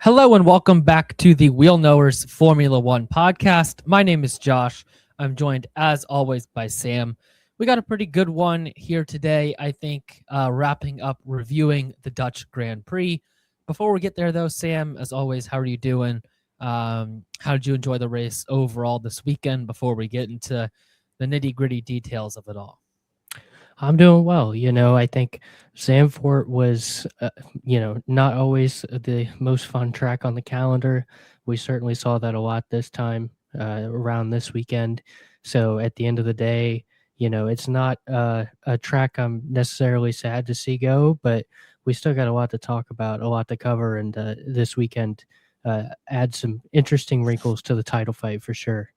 Hello and welcome back to the Wheel Knowers Formula One podcast. My name is Josh. I'm joined as always by Sam. We got a pretty good one here today, I think, wrapping up reviewing the Dutch Grand Prix. Before we get there though, Sam, as always, how are you doing? How did you enjoy the race overall this weekend before we get into the nitty-gritty details of it all? I'm doing well. I think Zandvoort was, not always the most fun track on the calendar. We certainly saw that a lot this time around this weekend. So at the end of the day, it's not a track I'm necessarily sad to see go, but we still got a lot to talk about, a lot to cover, and this weekend adds some interesting wrinkles to the title fight for sure.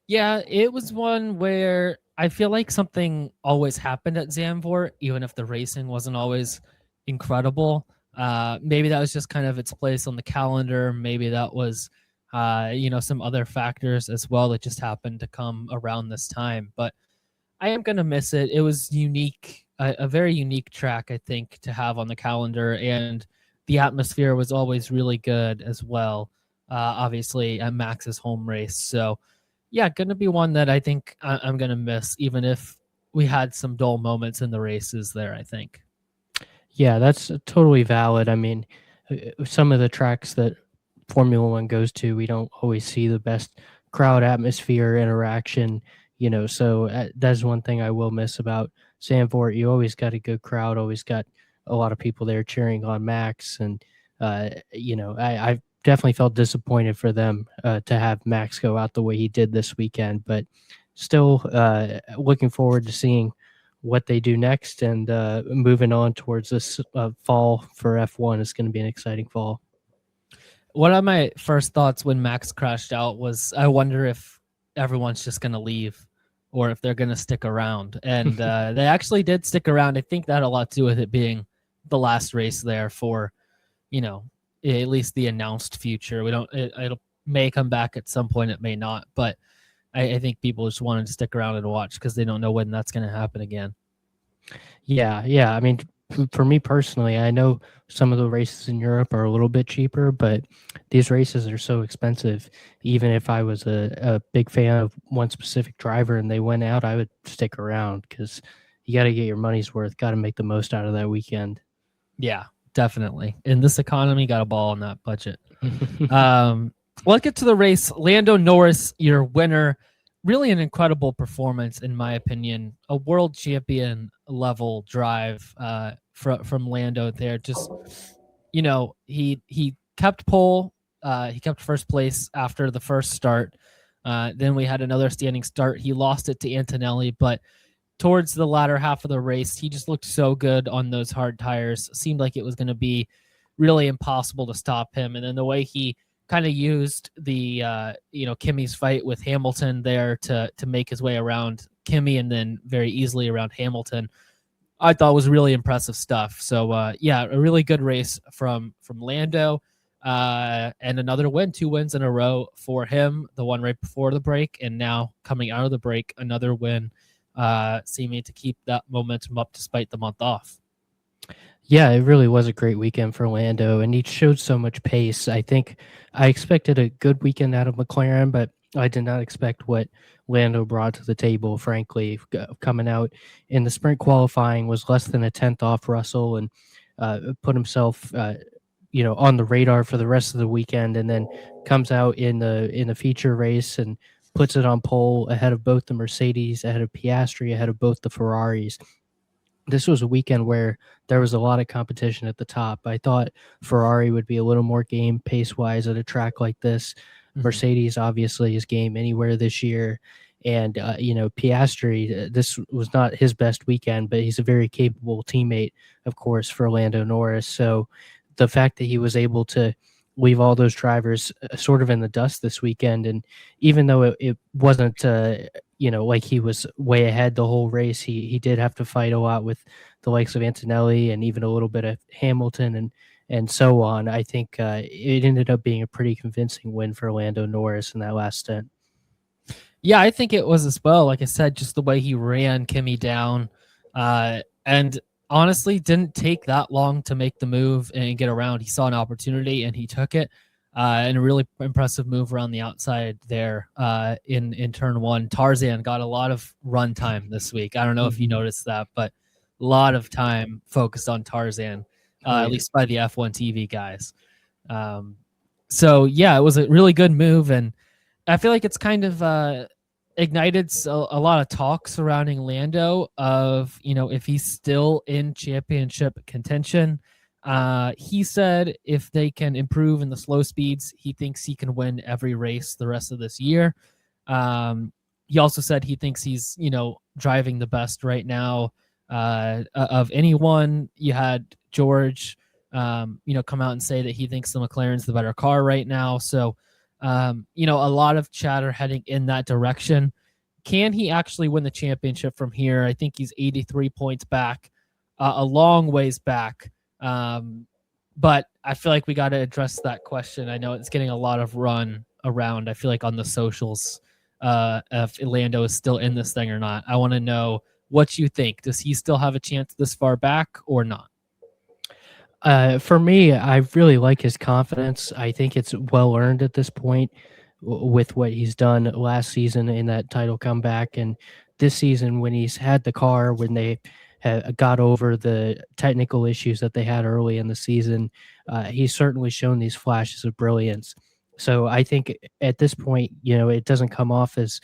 Yeah, it was one where I feel like something always happened at Zandvoort, even if the racing wasn't always incredible. Maybe that was just kind of its place on the calendar. Maybe that was, some other factors as well that just happened to come around this time. But I am going to miss it. It was unique, a very unique track, I think, to have on the calendar. And the atmosphere was always really good as well, obviously, at Max's home race. So, yeah, going to be one that I think I'm going to miss, even if we had some dull moments in the races there, I think. Yeah, that's totally valid. I mean, some of the tracks that Formula One goes to, we don't always see the best crowd atmosphere interaction, so that's one thing I will miss about Zandvoort. You always got a good crowd, always got a lot of people there cheering on Max. And, I definitely felt disappointed for them to have Max go out the way he did this weekend, but still looking forward to seeing what they do next and moving on towards this fall for F1 is going to be an exciting fall. One of my first thoughts when Max crashed out was I wonder if everyone's just going to leave or if they're going to stick around. And they actually did stick around. I think that had a lot to do with it being the last race there for, at least the announced future. We don't, it may come back at some point. It may not, but I think people just wanted to stick around and watch because they don't know when that's going to happen again. Yeah. I mean, for me personally, I know some of the races in Europe are a little bit cheaper, but these races are so expensive. Even if I was a big fan of one specific driver and they went out, I would stick around because you got to get your money's worth, got to make the most out of that weekend. Yeah, definitely. In this economy, got a ball on that budget. Let's get to the race. Lando Norris, your winner. Really an incredible performance, in my opinion. A world champion level drive from Lando there. Just, he kept pole. He kept first place after the first start. Then we had another standing start. He lost it to Antonelli, but towards the latter half of the race, he just looked so good on those hard tires. Seemed like it was going to be really impossible to stop him. And then the way he kind of used the Kimi's fight with Hamilton there to make his way around Kimi and then very easily around Hamilton, I thought was really impressive stuff. So a really good race from Lando, and another win, 2 wins in a row for him. The one right before the break, and now coming out of the break, another win, seeming to keep that momentum up despite the month off. Yeah, it really was a great weekend for Lando, and he showed so much pace. I think I expected a good weekend out of McLaren, but I did not expect what Lando brought to the table, frankly. Coming out in the sprint qualifying was less than a tenth off Russell and put himself on the radar for the rest of the weekend, and then comes out in the feature race and puts it on pole ahead of both the Mercedes, ahead of Piastri, ahead of both the Ferraris. This was a weekend where there was a lot of competition at the top. I thought Ferrari would be a little more game pace-wise at a track like this. Mm-hmm. Mercedes obviously is game anywhere this year. And, Piastri, this was not his best weekend, but he's a very capable teammate, of course, for Lando Norris. So the fact that he was able to leave all those drivers sort of in the dust this weekend, and even though it wasn't like he was way ahead the whole race, he did have to fight a lot with the likes of Antonelli and even a little bit of Hamilton and so on. I think it ended up being a pretty convincing win for Lando Norris in that last stint. Yeah, I think it was as well. Like I said, just the way he ran Kimi down, and honestly didn't take that long to make the move and get around. He saw an opportunity and he took it. And a really impressive move around the outside there in turn one. Tarzan got a lot of run time this week. I don't know if you noticed that, but a lot of time focused on Tarzan, at least by the F1 TV guys. So yeah, it was a really good move, and I feel like it's kind of ignited a lot of talk surrounding Lando of, if he's still in championship contention. He said if they can improve in the slow speeds, he thinks he can win every race the rest of this year. He also said he thinks he's, driving the best right now of anyone. You had George, come out and say that he thinks the McLaren's the better car right now. So, a lot of chatter heading in that direction. Can he actually win the championship from here? I think he's 83 points back, a long ways back. But I feel like we got to address that question. I know it's getting a lot of run around. I feel like on the socials, if Lando is still in this thing or not. I want to know what you think. Does he still have a chance this far back or not? For me, I really like his confidence. I think it's well earned at this point with what he's done last season in that title comeback, and this season when he's had the car, when they got over the technical issues that they had early in the season. He's certainly shown these flashes of brilliance. So I think at this point, it doesn't come off as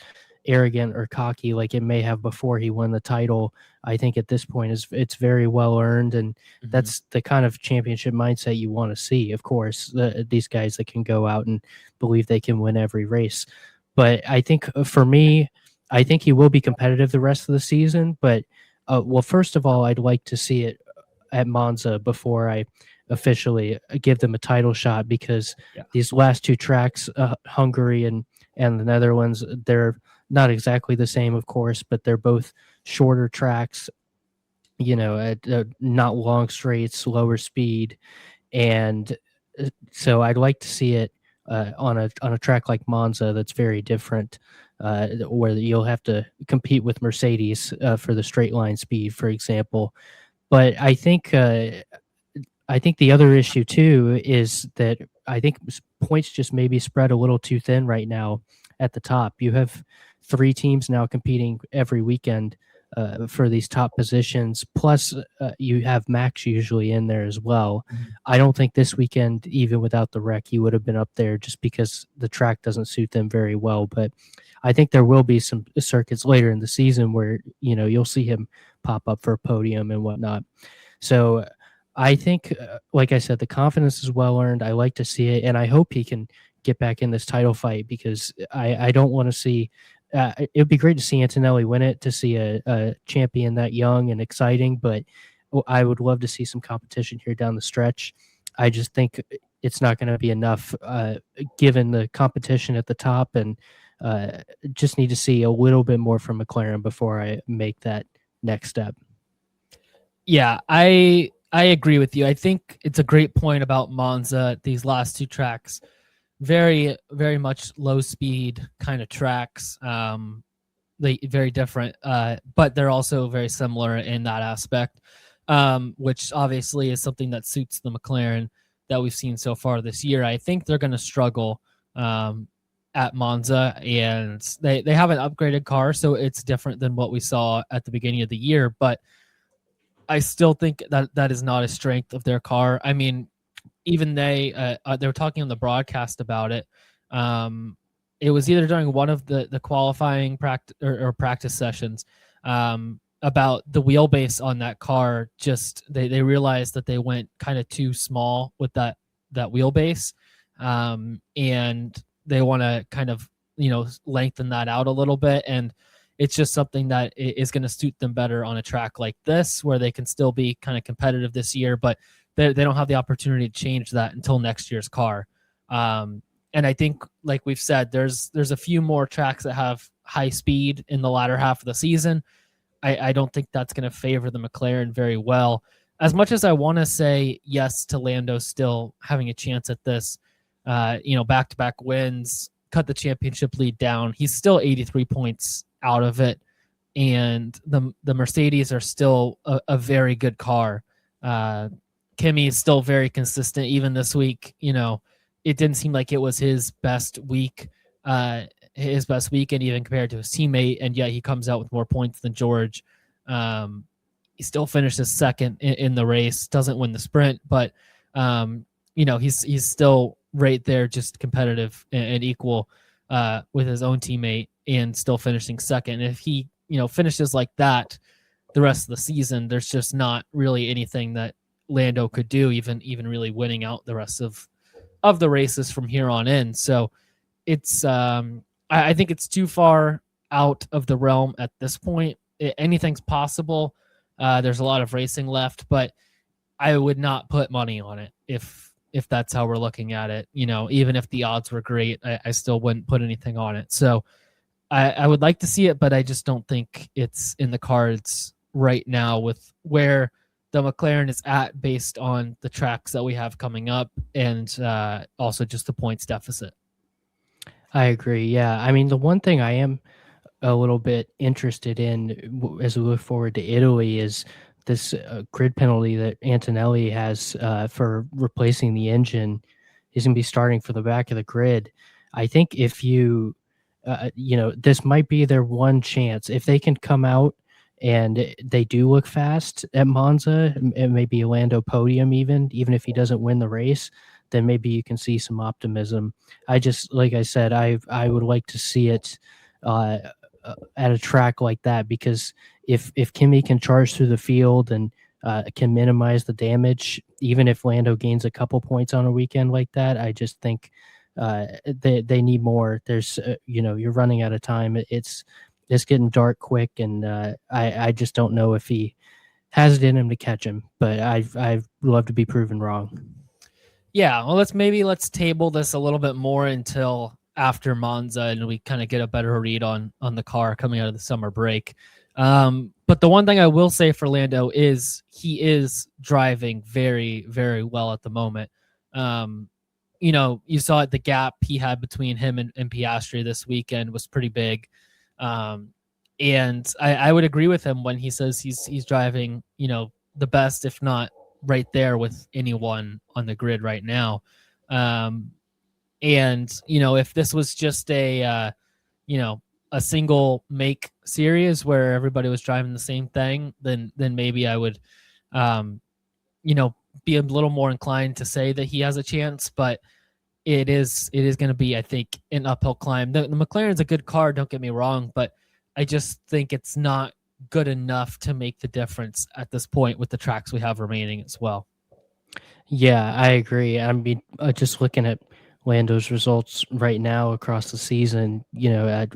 arrogant or cocky like it may have before he won the title. I think at this point it's very well earned, and that's the kind of championship mindset you want to see. Of course, these guys that can go out and believe they can win every race. But I think for me, I think he will be competitive the rest of the season. But well, first of all, I'd like to see it at Monza before I officially give them a title shot, because these last two tracks, Hungary and the Netherlands, they're not exactly the same, of course, but they're both shorter tracks, at not long straights, lower speed. And so I'd like to see it on a track like Monza that's very different, where you'll have to compete with Mercedes for the straight line speed, for example. But I think the other issue too is that I think points just maybe spread a little too thin right now at the top. You have 3 teams now competing every weekend for these top positions. Plus, you have Max usually in there as well. I don't think this weekend, even without the wreck, he would have been up there just because the track doesn't suit them very well. But I think there will be some circuits later in the season where, you'll see him pop up for a podium and whatnot. So I think, like I said, the confidence is well earned. I like to see it, and I hope he can get back in this title fight, because I don't want to see it would be great to see Antonelli win it, to see a champion that young and exciting, but I would love to see some competition here down the stretch. I just think it's not going to be enough given the competition at the top, and just need to see a little bit more from McLaren before I make that next step. Yeah, I agree with you. I think it's a great point about Monza, these last 2 tracks. Very, very much low speed kind of tracks. They very different, but they're also very similar in that aspect, which obviously is something that suits the McLaren that we've seen so far this year. I think they're going to struggle at Monza, and they have an upgraded car, so it's different than what we saw at the beginning of the year, but I still think that is not a strength of their car. I mean, even they were talking on the broadcast about it. It was either during one of the qualifying practice or practice sessions about the wheelbase on that car. Just they realized that they went kind of too small with that wheelbase, and they want to kind of lengthen that out a little bit. And it's just something that is going to suit them better on a track like this, where they can still be kind of competitive this year, but they don't have the opportunity to change that until next year's car. And I think, like we've said, there's a few more tracks that have high speed in the latter half of the season. I don't think that's going to favor the McLaren very well. As much as I want to say yes to Lando still having a chance at this, back-to-back wins, cut the championship lead down, he's still 83 points out of it. and the Mercedes are still a very good car. Kimi is still very consistent. Even this week, it didn't seem like it was his best week, and even compared to his teammate, and yet he comes out with more points than George. He still finishes second in the race, doesn't win the sprint, but he's still right there, just competitive and equal with his own teammate, and still finishing second. And if he finishes like that the rest of the season, there's just not really anything that Lando could do, even really winning out the rest of the races from here on in. So it's I think it's too far out of the realm at this point. Anything's possible. There's a lot of racing left, but I would not put money on it if that's how we're looking at it. Even if the odds were great, I still wouldn't put anything on it. So I would like to see it, but I just don't think it's in the cards right now with where the McLaren is at based on the tracks that we have coming up, and also just the points deficit. I agree. Yeah. I mean, the one thing I am a little bit interested in as we look forward to Italy is this grid penalty that Antonelli has for replacing the engine. He's going to be starting for the back of the grid. I think if this might be their one chance. If they can come out and they do look fast at Monza, and maybe a Lando podium, even if he doesn't win the race, then maybe you can see some optimism. Like I said, I would like to see it at a track like that, because if Kimi can charge through the field and can minimize the damage, even if Lando gains a couple points on a weekend like that, I just think they need more. There's you're running out of time. It's getting dark quick, and I just don't know if he has it in him to catch him. But I'd love to be proven wrong. Yeah, well, let's table this a little bit more until after Monza, and we kind of get a better read on the car coming out of the summer break. But the one thing I will say for Lando is he is driving very, very well at the moment. You saw the gap he had between him and Piastri this weekend was pretty big. And I would agree with him when he says he's driving, the best, if not right there with anyone on the grid right now. And if this was just a single make series where everybody was driving the same thing, then maybe I would, be a little more inclined to say that he has a chance. But it is going to be, I think, an uphill climb. The McLaren's a good car, don't get me wrong, but I just think it's not good enough to make the difference at this point with the tracks we have remaining as well. Yeah, I agree. I mean, just looking at Lando's results right now across the season, at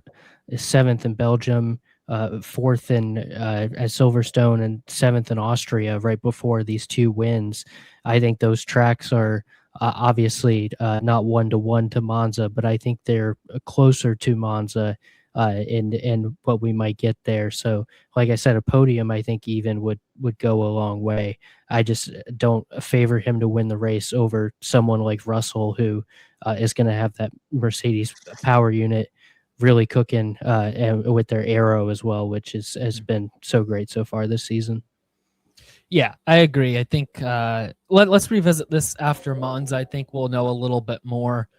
7th in Belgium, 4th at Silverstone, and 7th in Austria right before these two wins. I think those tracks are obviously not 1-to-1 to Monza, but I think they're closer to Monza and what we might get there. So, like I said, a podium I think even would go a long way. I just don't favor him to win the race over someone like Russell, who is going to have that Mercedes power unit really cooking, and with their aero as well, which has been so great so far this season. Yeah, I agree. I think let's revisit this after Monza. I think we'll know a little bit more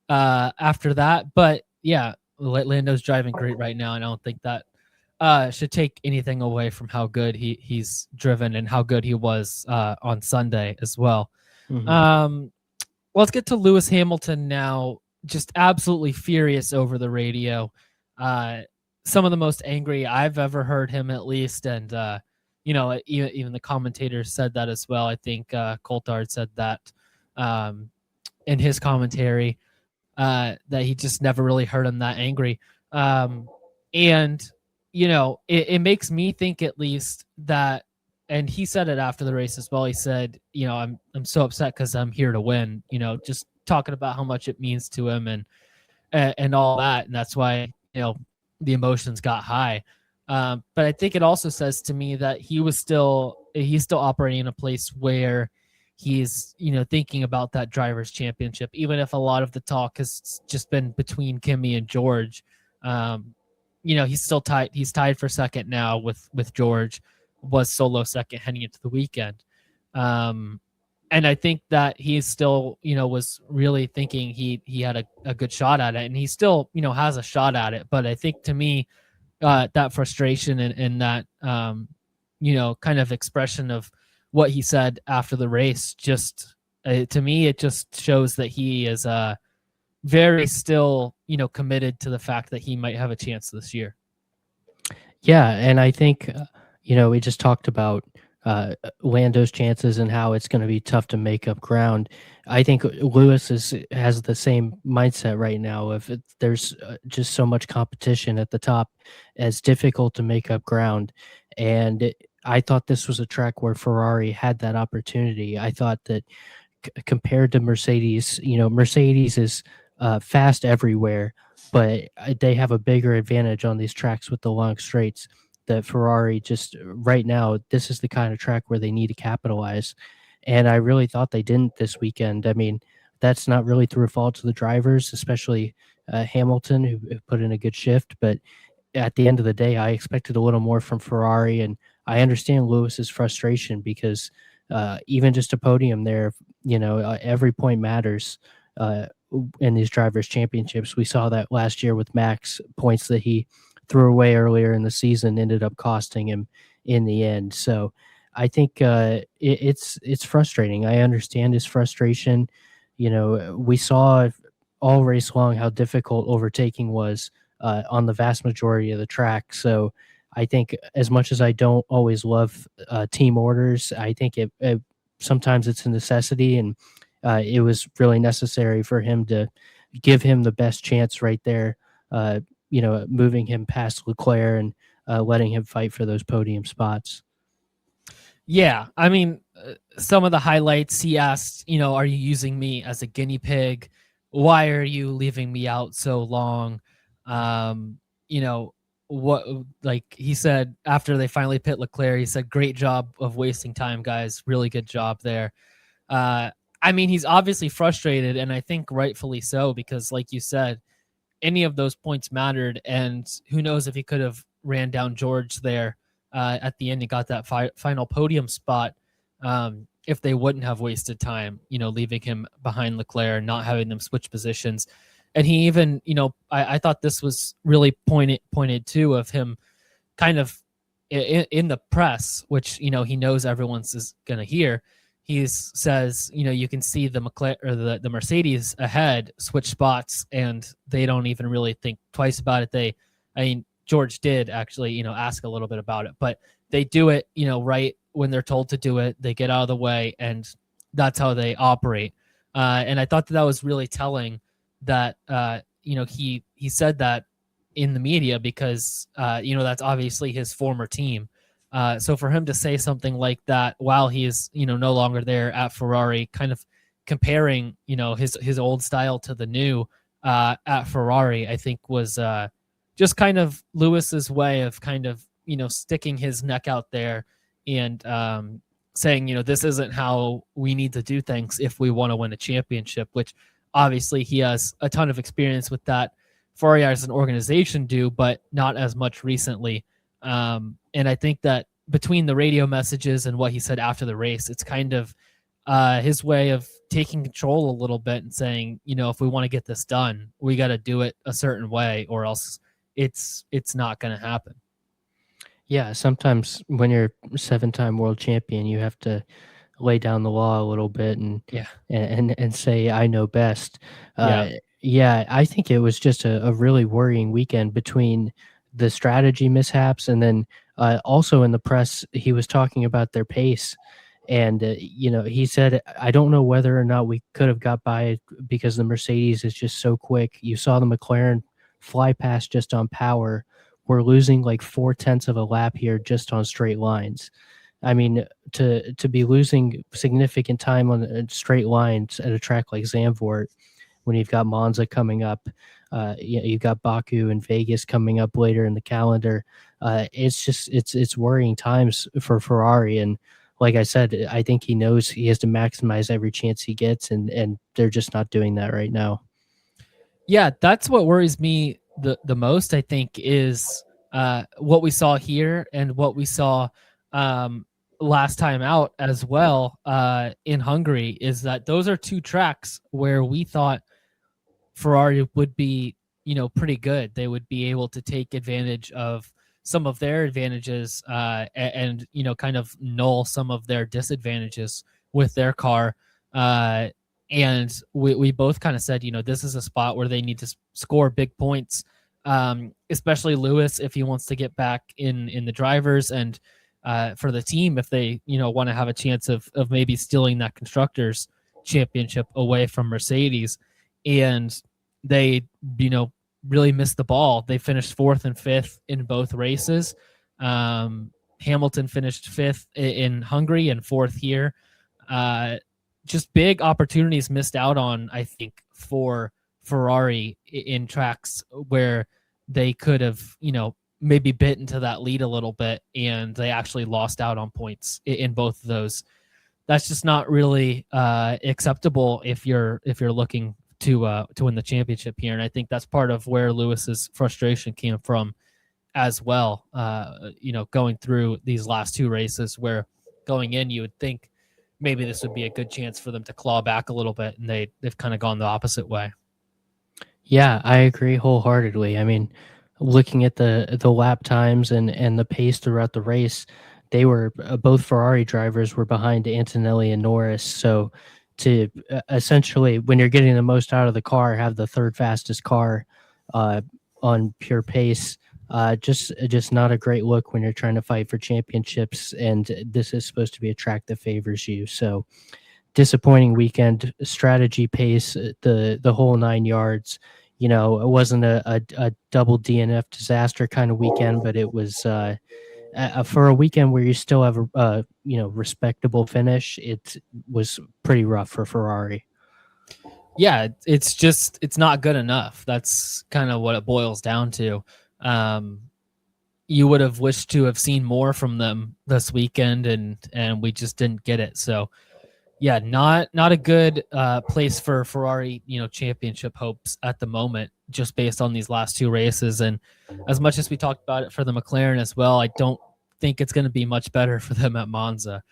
after that. But yeah, Lando's driving great right now, and I don't think that should take anything away from how good he's driven and how good he was on Sunday as well. Mm-hmm. Let's get to Lewis Hamilton now. Just absolutely furious over the radio. Some of the most angry I've ever heard him, at least, and even the commentators said that as well. I think Coulthard said that in his commentary, that he just never really heard him that angry. And it makes me think, at least, that, and he said it after the race as well. He said, I'm so upset because I'm here to win, just talking about how much it means to him and all that. And that's why, the emotions got high. But I think it also says to me that he's still operating in a place where he's, thinking about that driver's championship, even if a lot of the talk has just been between Kimi and George. he's still tied. He's tied for second now with George, was solo second heading into the weekend. And I think that he's still, was really thinking he had a good shot at it, and he still, has a shot at it. But I think to me, that frustration and that, kind of expression of what he said after the race, just to me, it just shows that he is very still, committed to the fact that he might have a chance this year. Yeah, and I think we just talked about Lando's chances and how it's going to be tough to make up ground. I think Lewis has the same mindset right now. If there's just so much competition at the top, it's difficult to make up ground. And I thought this was a track where Ferrari had that opportunity. I thought that compared to Mercedes, Mercedes is fast everywhere, but they have a bigger advantage on these tracks with the long straights. That Ferrari just right now, this is the kind of track where they need to capitalize. And I really thought they didn't this weekend. I mean, that's not really through fault of the drivers, especially Hamilton, who put in a good shift. But at the end of the day, I expected a little more from Ferrari. And I understand Lewis's frustration because even just a podium there, every point matters in these drivers' championships. We saw that last year with Max. Points that he threw away earlier in the season ended up costing him in the end. So I think it's frustrating. I understand his frustration. We saw all race long how difficult overtaking was on the vast majority of the track. So I think as much as I don't always love team orders, I think it sometimes it's a necessity, and it was really necessary for him to give him the best chance right there. Moving him past Leclerc and letting him fight for those podium spots. Yeah, I mean, some of the highlights, he asked, are you using me as a guinea pig? Why are you leaving me out so long? What, like he said after they finally pit Leclerc, he said, great job of wasting time, guys. Really good job there. I mean, he's obviously frustrated, and I think rightfully so, because like you said, any of those points mattered, and who knows if he could have ran down George there at the end and got that final podium spot if they wouldn't have wasted time, leaving him behind Leclerc, not having them switch positions. And he even, I thought this was really pointed too of him kind of in the press, which, he knows everyone's is going to hear. He says, you can see the McLaren or the Mercedes ahead switch spots, and they don't even really think twice about it. George did actually, ask a little bit about it, but they do it, right when they're told to do it. They get out of the way, and that's how they operate. And I thought that was really telling that, he said that in the media because, that's obviously his former team. So for him to say something like that while he is, no longer there at Ferrari, kind of comparing, his old style to the new at Ferrari, I think was just kind of Lewis's way of kind of, sticking his neck out there and saying, this isn't how we need to do things if we want to win a championship, which obviously he has a ton of experience with that. Ferrari as an organization do, but not as much recently. And I think that between the radio messages and what he said after the race, it's kind of his way of taking control a little bit and saying, if we want to get this done, we got to do it a certain way, or else it's not going to happen. Yeah, sometimes when you're a 7-time world champion, you have to lay down the law a little bit and say, I know best. Yeah, I think it was just a really worrying weekend between the strategy mishaps and then also in the press, he was talking about their pace. And, he said, I don't know whether or not we could have got by because the Mercedes is just so quick. You saw the McLaren fly past just on power. We're losing like 0.4 of a lap here just on straight lines. I mean, to be losing significant time on straight lines at a track like Zandvoort when you've got Monza coming up, you've got Baku and Vegas coming up later in the calendar. It's worrying times for Ferrari. And like I said, I think he knows he has to maximize every chance he gets, and they're just not doing that right now. Yeah, that's what worries me the most, I think, is what we saw here and what we saw last time out as well in Hungary, is that those are two tracks where we thought Ferrari would be, pretty good. They would be able to take advantage of some of their advantages and kind of null some of their disadvantages with their car. And we both kind of said, this is a spot where they need to score big points, especially Lewis if he wants to get back in the drivers, and for the team if they want to have a chance of maybe stealing that constructors championship away from Mercedes. And they really missed the ball. They finished 4th and 5th in both races. Hamilton finished 5th in Hungary and 4th here. Just big opportunities missed out on, I think, for Ferrari in tracks where they could have, maybe bit into that lead a little bit, and they actually lost out on points in both of those. That's just not really acceptable if you're looking to win the championship here. And I think that's part of where Lewis's frustration came from as well. Going through these last two races, where going in you would think maybe this would be a good chance for them to claw back a little bit, and they've kind of gone the opposite way. Yeah, I agree wholeheartedly. I mean, looking at the lap times and the pace throughout the race, they were both Ferrari drivers were behind Antonelli and Norris. So to essentially, when you're getting the most out of the car, have the third fastest car on pure pace, just not a great look when you're trying to fight for championships. And this is supposed to be a track that favors you. So disappointing weekend, strategy, pace, the whole 9 yards. It wasn't a double DNF disaster kind of weekend, but it was for a weekend where you still have a respectable finish. It was pretty rough for Ferrari. Yeah, it's not good enough. That's kind of what it boils down to. You would have wished to have seen more from them this weekend, and we just didn't get it. So yeah, not a good place for Ferrari, championship hopes at the moment, just based on these last two races. And as much as we talked about it for the McLaren as well, I don't think it's going to be much better for them at Monza.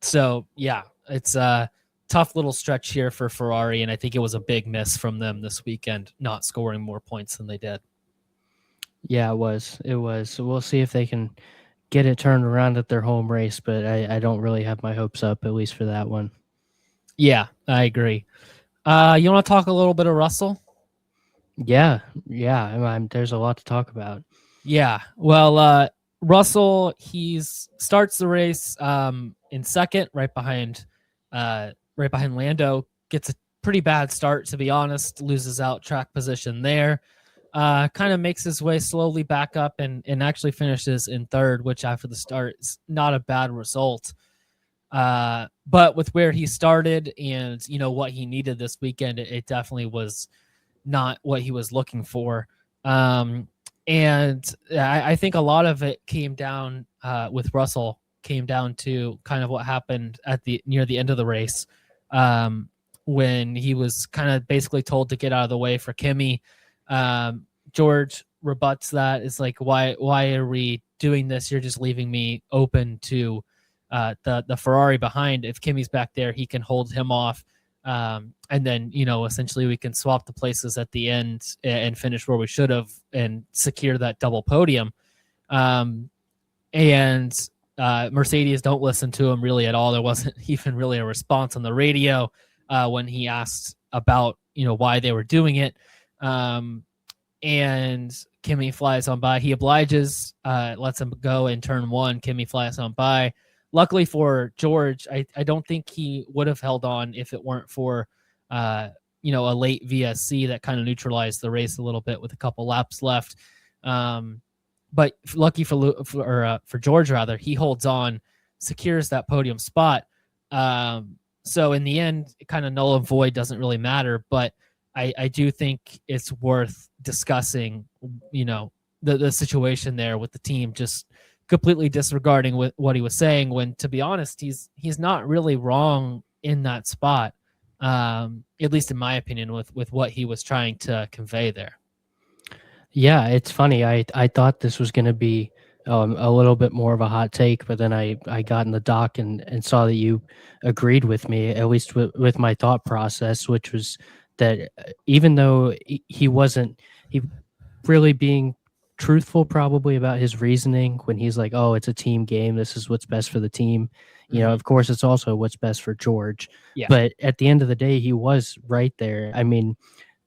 So yeah, it's a tough little stretch here for Ferrari, and I think it was a big miss from them this weekend, not scoring more points than they did. Yeah, it was. We'll see if they can get it turned around at their home race, but I don't really have my hopes up, at least for that one. Yeah, I agree. You want to talk a little bit of Russell? Yeah. There's a lot to talk about. Yeah. Well, Russell, he starts the race in second, right behind Lando. Gets a pretty bad start, to be honest. Loses out track position there. Kind of makes his way slowly back up and actually finishes in third, which after the start is not a bad result. But with where he started and, what he needed this weekend, it definitely was not what he was looking for. And I think a lot of it came down with Russell, came down to kind of what happened near the end of the race, when he was kind of basically told to get out of the way for Kimi. George rebuts that. It's like, why are we doing this? You're just leaving me open to the Ferrari behind. If Kimi's back there, he can hold him off. And then, essentially we can swap the places at the end and finish where we should have and secure that double podium. And Mercedes don't listen to him really at all. There wasn't even really a response on the radio when he asked about, why they were doing it. And Kimi flies on by. He obliges, lets him go in turn one. Kimi flies on by. Luckily for George, I don't think he would have held on if it weren't for, a late VSC that kind of neutralized the race a little bit with a couple laps left. But lucky for George, rather, he holds on, secures that podium spot. So in the end, kind of null and void doesn't really matter, but I do think it's worth discussing, the situation there with the team just completely disregarding what he was saying, when, to be honest, he's not really wrong in that spot, at least in my opinion, with what he was trying to convey there. Yeah, it's funny. I thought this was going to be a little bit more of a hot take, but then I got in the doc and saw that you agreed with me, at least with my thought process, which was that even though he wasn't he really being truthful probably about his reasoning when he's like, oh, it's a team game. This is what's best for the team. You know, Mhm. of course, it's also what's best for George. Yeah. But at the end of the day, he was right there. I mean,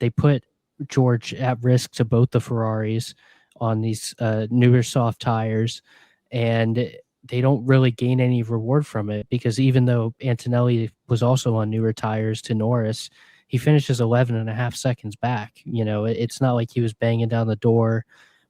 they put George at risk to both the Ferraris on these newer soft tires, and they don't really gain any reward from it because even though Antonelli was also on newer tires to Norris, he finishes 11 and a half seconds back. You know, it's not like he was banging down the door.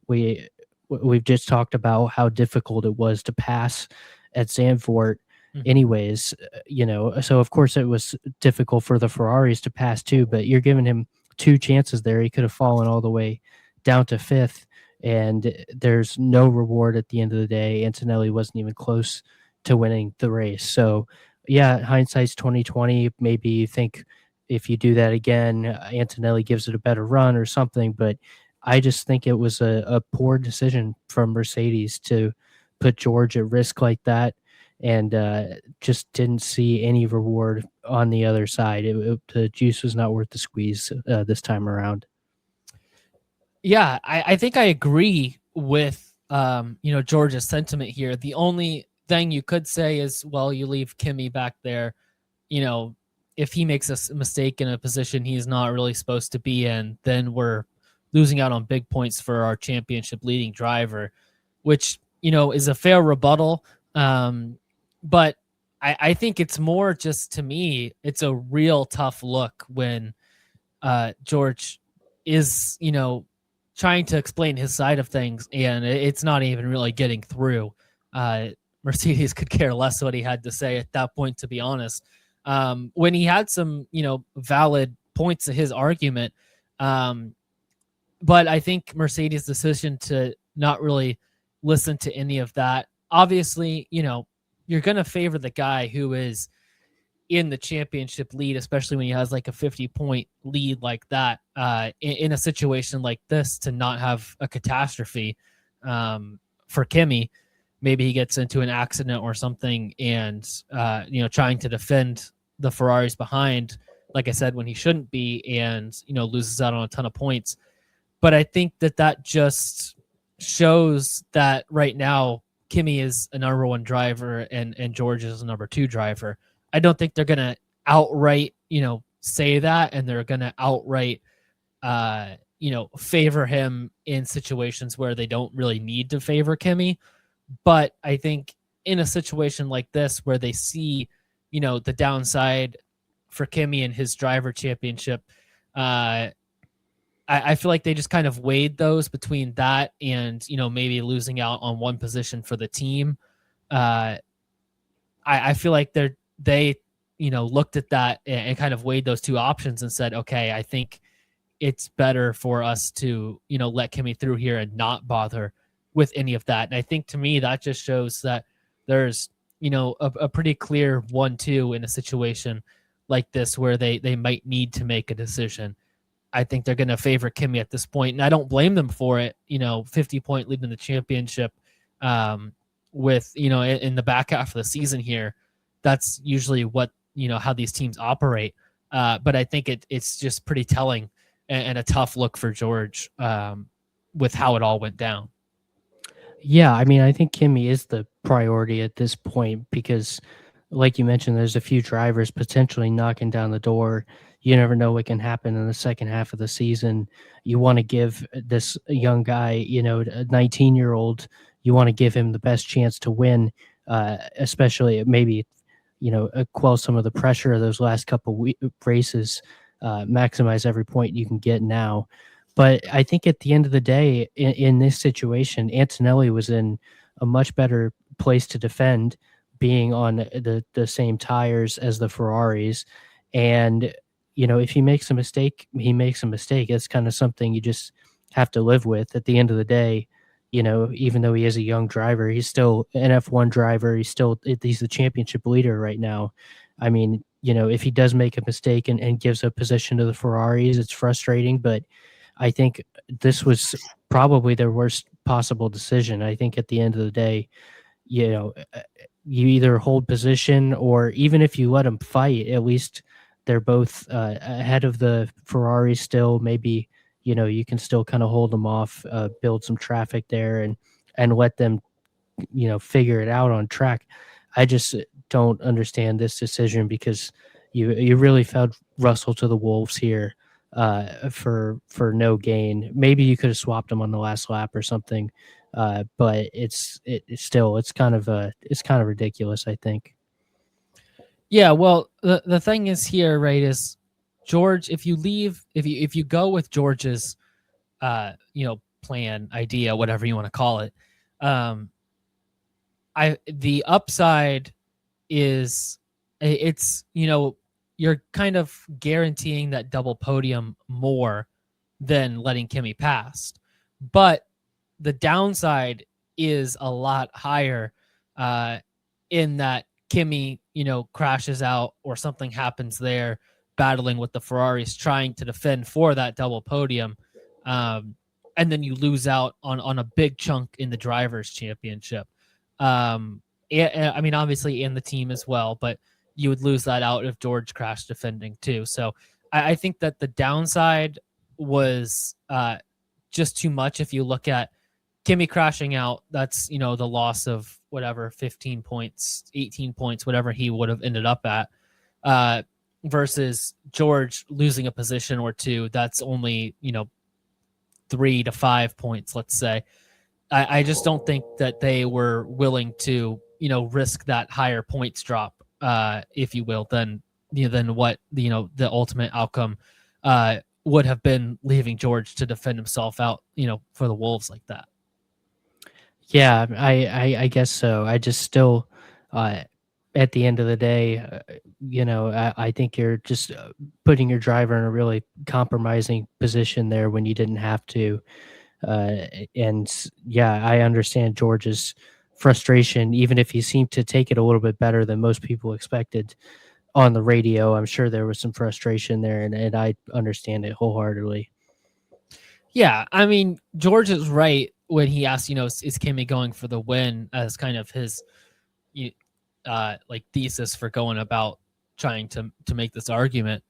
We we've just talked about how difficult it was to pass at Zandvoort Mhm. anyways, you know, so of course it was difficult for the Ferraris to pass too, but you're giving him two chances there. He could have fallen all the way down to fifth, and there's no reward at the end of the day. Antonelli wasn't even close to winning the race. So, yeah, hindsight's 2020. Maybe you think if you do that again, Antonelli gives it a better run or something. But I just think it was a poor decision from Mercedes to put George at risk like that, and just didn't see any reward on the other side. The juice was not worth the squeeze this time around. Yeah, I think I agree with George's sentiment here. The only thing you could say is, well, you leave Kimmy back there. You know, if he makes a mistake in a position he's not really supposed to be in, then we're losing out on big points for our championship leading driver, which is a fair rebuttal. But I think it's more just, to me, it's a real tough look when George is, trying to explain his side of things, and it's not even really getting through. Uh, Mercedes could care less what he had to say at that point, to be honest. When he had some, valid points to his argument, um, but I think Mercedes' decision to not really listen to any of that, obviously, you're going to favor the guy who is in the championship lead, especially when he has like a 50-point lead like that, in a situation like this, to not have a catastrophe. For Kimmy, maybe he gets into an accident or something, and trying to defend the Ferraris behind, like I said, when he shouldn't be, and loses out on a ton of points. But I think that just shows that right now Kimmy is a number one driver, and George is a number two driver. I don't think they're gonna outright, say that, and they're gonna outright, favor him in situations where they don't really need to favor Kimmy. But I think in a situation like this, where they see, the downside for Kimmy and his driver championship, I feel like they just kind of weighed those between that and, maybe losing out on one position for the team. I feel like they looked at that and kind of weighed those two options and said, okay, I think it's better for us to let Kimmy through here and not bother with any of that. And I think, to me, that just shows that there's a pretty clear 1-2 in a situation like this, where they might need to make a decision. I think they're going to favor Kimmy at this point, and I don't blame them for it. 50-point lead in the championship, with in the back half of the season here, that's usually what how these teams operate. But I think it's just pretty telling, and a tough look for George, with how it all went down. Yeah, I mean, I think Kimmy is the priority at this point because, like you mentioned, there's a few drivers potentially knocking down the door. You never know what can happen in the second half of the season. You want to give this young guy, a 19-year-old, you want to give him the best chance to win, especially maybe, quell some of the pressure of those last couple races, maximize every point you can get now. But I think at the end of the day, in this situation, Antonelli was in a much better place to defend, being on the same tires as the Ferraris. And, if he makes a mistake, he makes a mistake. It's kind of something you just have to live with. At the end of the day, even though he is a young driver, he's still an F1 driver. He's the championship leader right now. I mean, if he does make a mistake and gives a position to the Ferraris, it's frustrating, but I think this was probably their worst possible decision. I think at the end of the day, you know, you either hold position, or even if you let them fight, at least they're both ahead of the Ferrari still. Maybe, you can still kind of hold them off, build some traffic there, and let them, figure it out on track. I just don't understand this decision, because you really fed Russell to the wolves here, for no gain. Maybe you could have swapped him on the last lap or something, but it's kind of ridiculous, I think. Yeah, well, the thing is here, right, is George, if you go with George's plan, idea, whatever you want to call it, the upside is you're kind of guaranteeing that double podium more than letting Kimi pass. But the downside is a lot higher, in that Kimi, crashes out or something happens there, battling with the Ferraris, trying to defend for that double podium. And then you lose out on a big chunk in the drivers' championship. I mean, obviously, in the team as well, but you would lose that out if George crashed defending too. So I think that the downside was just too much. If you look at Kimi crashing out, that's, the loss of whatever, 15 points, 18 points, whatever he would have ended up at, versus George losing a position or two. That's only, 3 to 5 points, let's say. I just don't think that they were willing to, risk that higher points drop, if you will, than what, the ultimate outcome would have been, leaving George to defend himself out, for the Wolves like that. Yeah, I guess so. I just still, at the end of the day, I think you're just putting your driver in a really compromising position there when you didn't have to. And yeah, I understand George's frustration, even if he seemed to take it a little bit better than most people expected on the radio. I'm sure there was some frustration there, and I understand it wholeheartedly. Yeah, I mean, George is right when he asks, is Kimi going for the win, as kind of his thesis for going about trying to make this argument.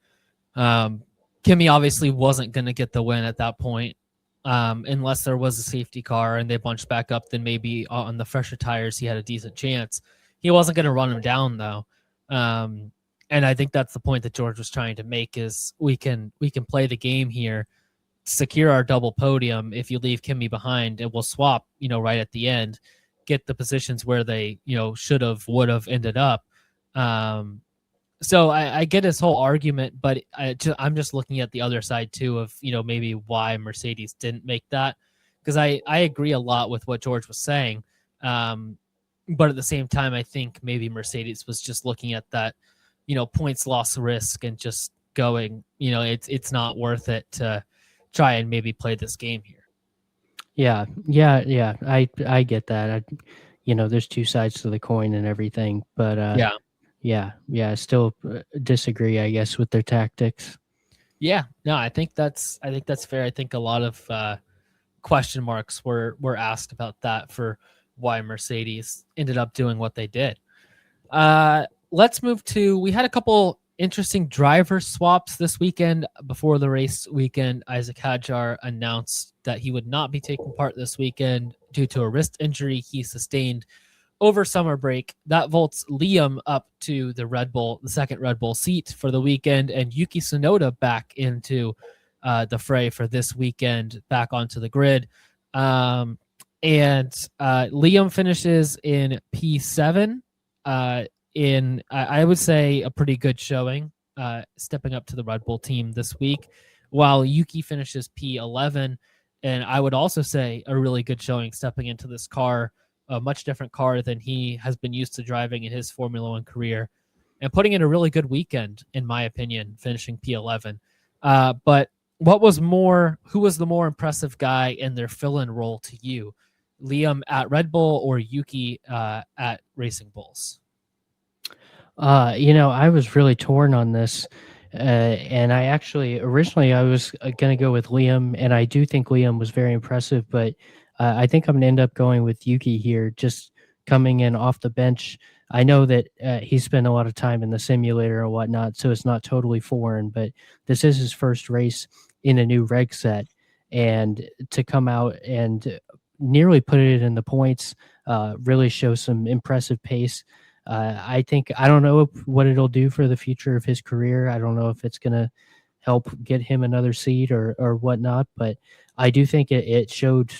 Kimi obviously wasn't going to get the win at that point, unless there was a safety car and they bunched back up. Then maybe on the fresher tires he had a decent chance. He wasn't going to run him down though, and I think that's the point that George was trying to make: is we can play the game here, secure our double podium if you leave Kimi behind, and we'll swap, right at the end, get the positions where they, should have, would have ended up. So I get his whole argument, but I'm just looking at the other side too of, maybe why Mercedes didn't make that, because I agree a lot with what George was saying. But at the same time, I think maybe Mercedes was just looking at that, points loss risk and just going, it's not worth it to try and maybe play this game here. Yeah. I get that. There's two sides to the coin and everything, but I still disagree, I guess, with their tactics. Yeah, no, I think that's fair. I think a lot of question marks were asked about that, for why Mercedes ended up doing what they did. Let's move to, we had a couple interesting driver swaps this weekend. Before the race weekend, Isaac Hadjar announced that he would not be taking part this weekend due to a wrist injury he sustained over summer break. That vaults Liam up to the second Red Bull seat for the weekend, and Yuki Tsunoda back into the fray for this weekend, back onto the grid. And Liam finishes in P7, in I would say a pretty good showing, stepping up to the Red Bull team this week, while Yuki finishes P11, and I would also say a really good showing, stepping into this car, a much different car than he has been used to driving in his Formula One career, and putting in a really good weekend, in my opinion, finishing P11. But who was the more impressive guy in their fill-in role to you? Liam at Red Bull or Yuki at Racing Bulls? I was really torn on this, And I actually originally I was going to go with Liam, and I do think Liam was very impressive, but I think I'm going to end up going with Yuki here, just coming in off the bench. I know that he spent a lot of time in the simulator and whatnot, so it's not totally foreign, but this is his first race in a new reg set. And to come out and nearly put it in the points, really show some impressive pace. I think I don't know what it'll do for the future of his career. I don't know if it's going to help get him another seat or whatnot, but I do think it showed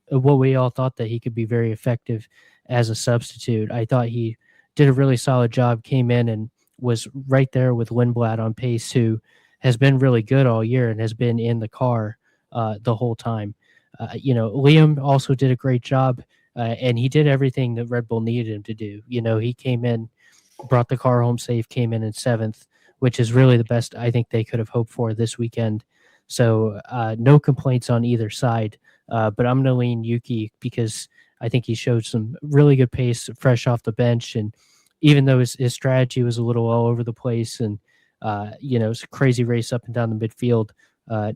what we all thought, that he could be very effective as a substitute. I thought he did a really solid job, came in and was right there with Lindblad on pace, who has been really good all year and has been in the car the whole time. Liam also did a great job, and he did everything that Red Bull needed him to do. He came in, brought the car home safe, came in seventh, which is really the best I think they could have hoped for this weekend. So no complaints on either side. But I'm going to lean Yuki because I think he showed some really good pace fresh off the bench. And even though his strategy was a little all over the place and, it was a crazy race up and down the midfield,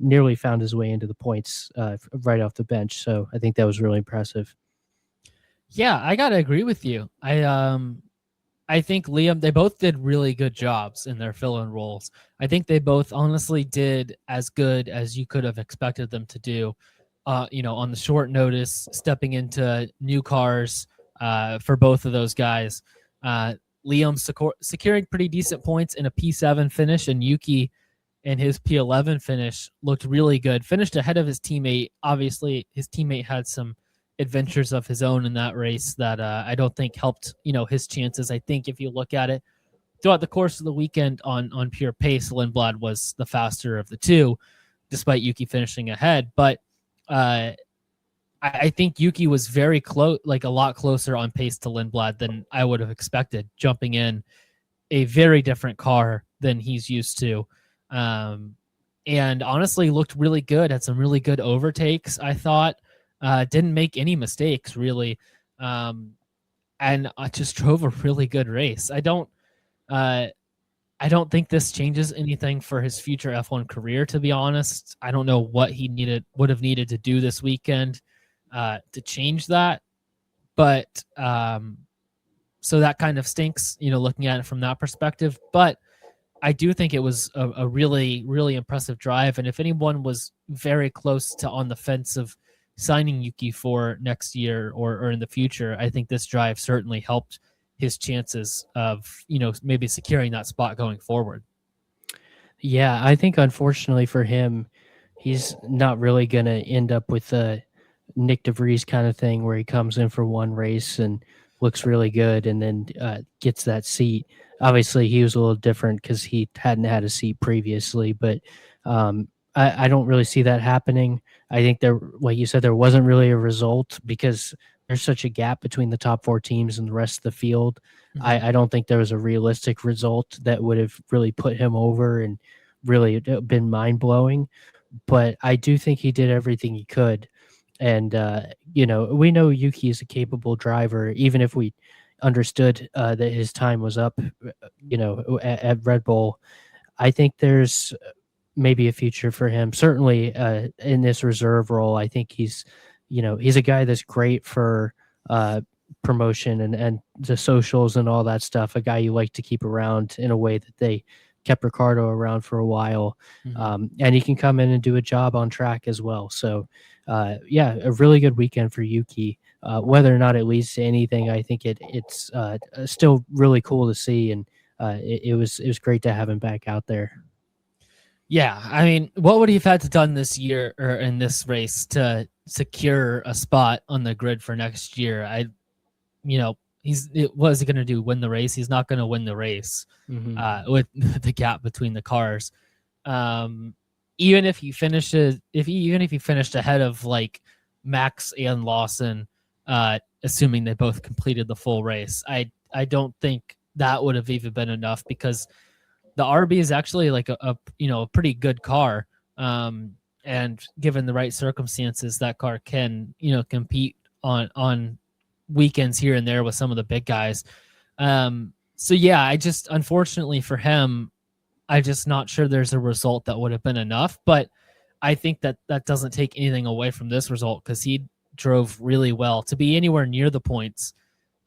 nearly found his way into the points right off the bench. So I think that was really impressive. Yeah, I gotta agree with you. I think Liam, they both did really good jobs in their fill-in roles. I think they both honestly did as good as you could have expected them to do. On the short notice, stepping into new cars for both of those guys. Liam securing pretty decent points in a P7 finish, and Yuki and his P11 finish looked really good. Finished ahead of his teammate. Obviously, his teammate had some adventures of his own in that race that I don't think helped, his chances. I think if you look at it throughout the course of the weekend on pure pace, Lindblad was the faster of the two, despite Yuki finishing ahead. But I think Yuki was very close, like a lot closer on pace to Lindblad than I would have expected, jumping in a very different car than he's used to. And honestly looked really good, had some really good overtakes, I thought. Didn't make any mistakes, really. And just drove a really good race. I don't think this changes anything for his future F1 career, to be honest. I don't know what he would have needed to do this weekend to change that. But so that kind of stinks, looking at it from that perspective. But I do think it was a really, really impressive drive. And if anyone was very close to on the fence of signing Yuki for next year or in the future, I think this drive certainly helped his chances of, maybe securing that spot going forward. Yeah, I think unfortunately for him, he's not really going to end up with a Nick DeVries kind of thing where he comes in for one race and looks really good and then gets that seat. Obviously, he was a little different because he hadn't had a seat previously, but I don't really see that happening. I think like you said, there wasn't really a result because there's such a gap between the top four teams and the rest of the field. Mm-hmm. I don't think there was a realistic result that would have really put him over and really been mind-blowing. But I do think he did everything he could. And, we know Yuki is a capable driver, even if we understood that his time was up, at Red Bull. I think there's maybe a future for him. Certainly in this reserve role, I think he's a guy that's great for promotion and the socials and all that stuff, a guy you like to keep around in a way that they kept Ricardo around for a while. Mm-hmm. And he can come in and do a job on track as well. So, a really good weekend for Yuki. Whether or not it leads to anything, I think it's still really cool to see, and it was great to have him back out there. Yeah, I mean, what would he have had to done this year or in this race to secure a spot on the grid for next year? What is he going to do? Win the race? He's not going to win the race with the gap between the cars. Even if he finished ahead of like Max and Lawson, assuming they both completed the full race, I don't think that would have even been enough because the RB is actually like a pretty good car. And given the right circumstances, that car can, compete on weekends here and there with some of the big guys. So yeah, I just, unfortunately for him, I'm just not sure there's a result that would have been enough. But I think that that doesn't take anything away from this result because he drove really well. To be anywhere near the points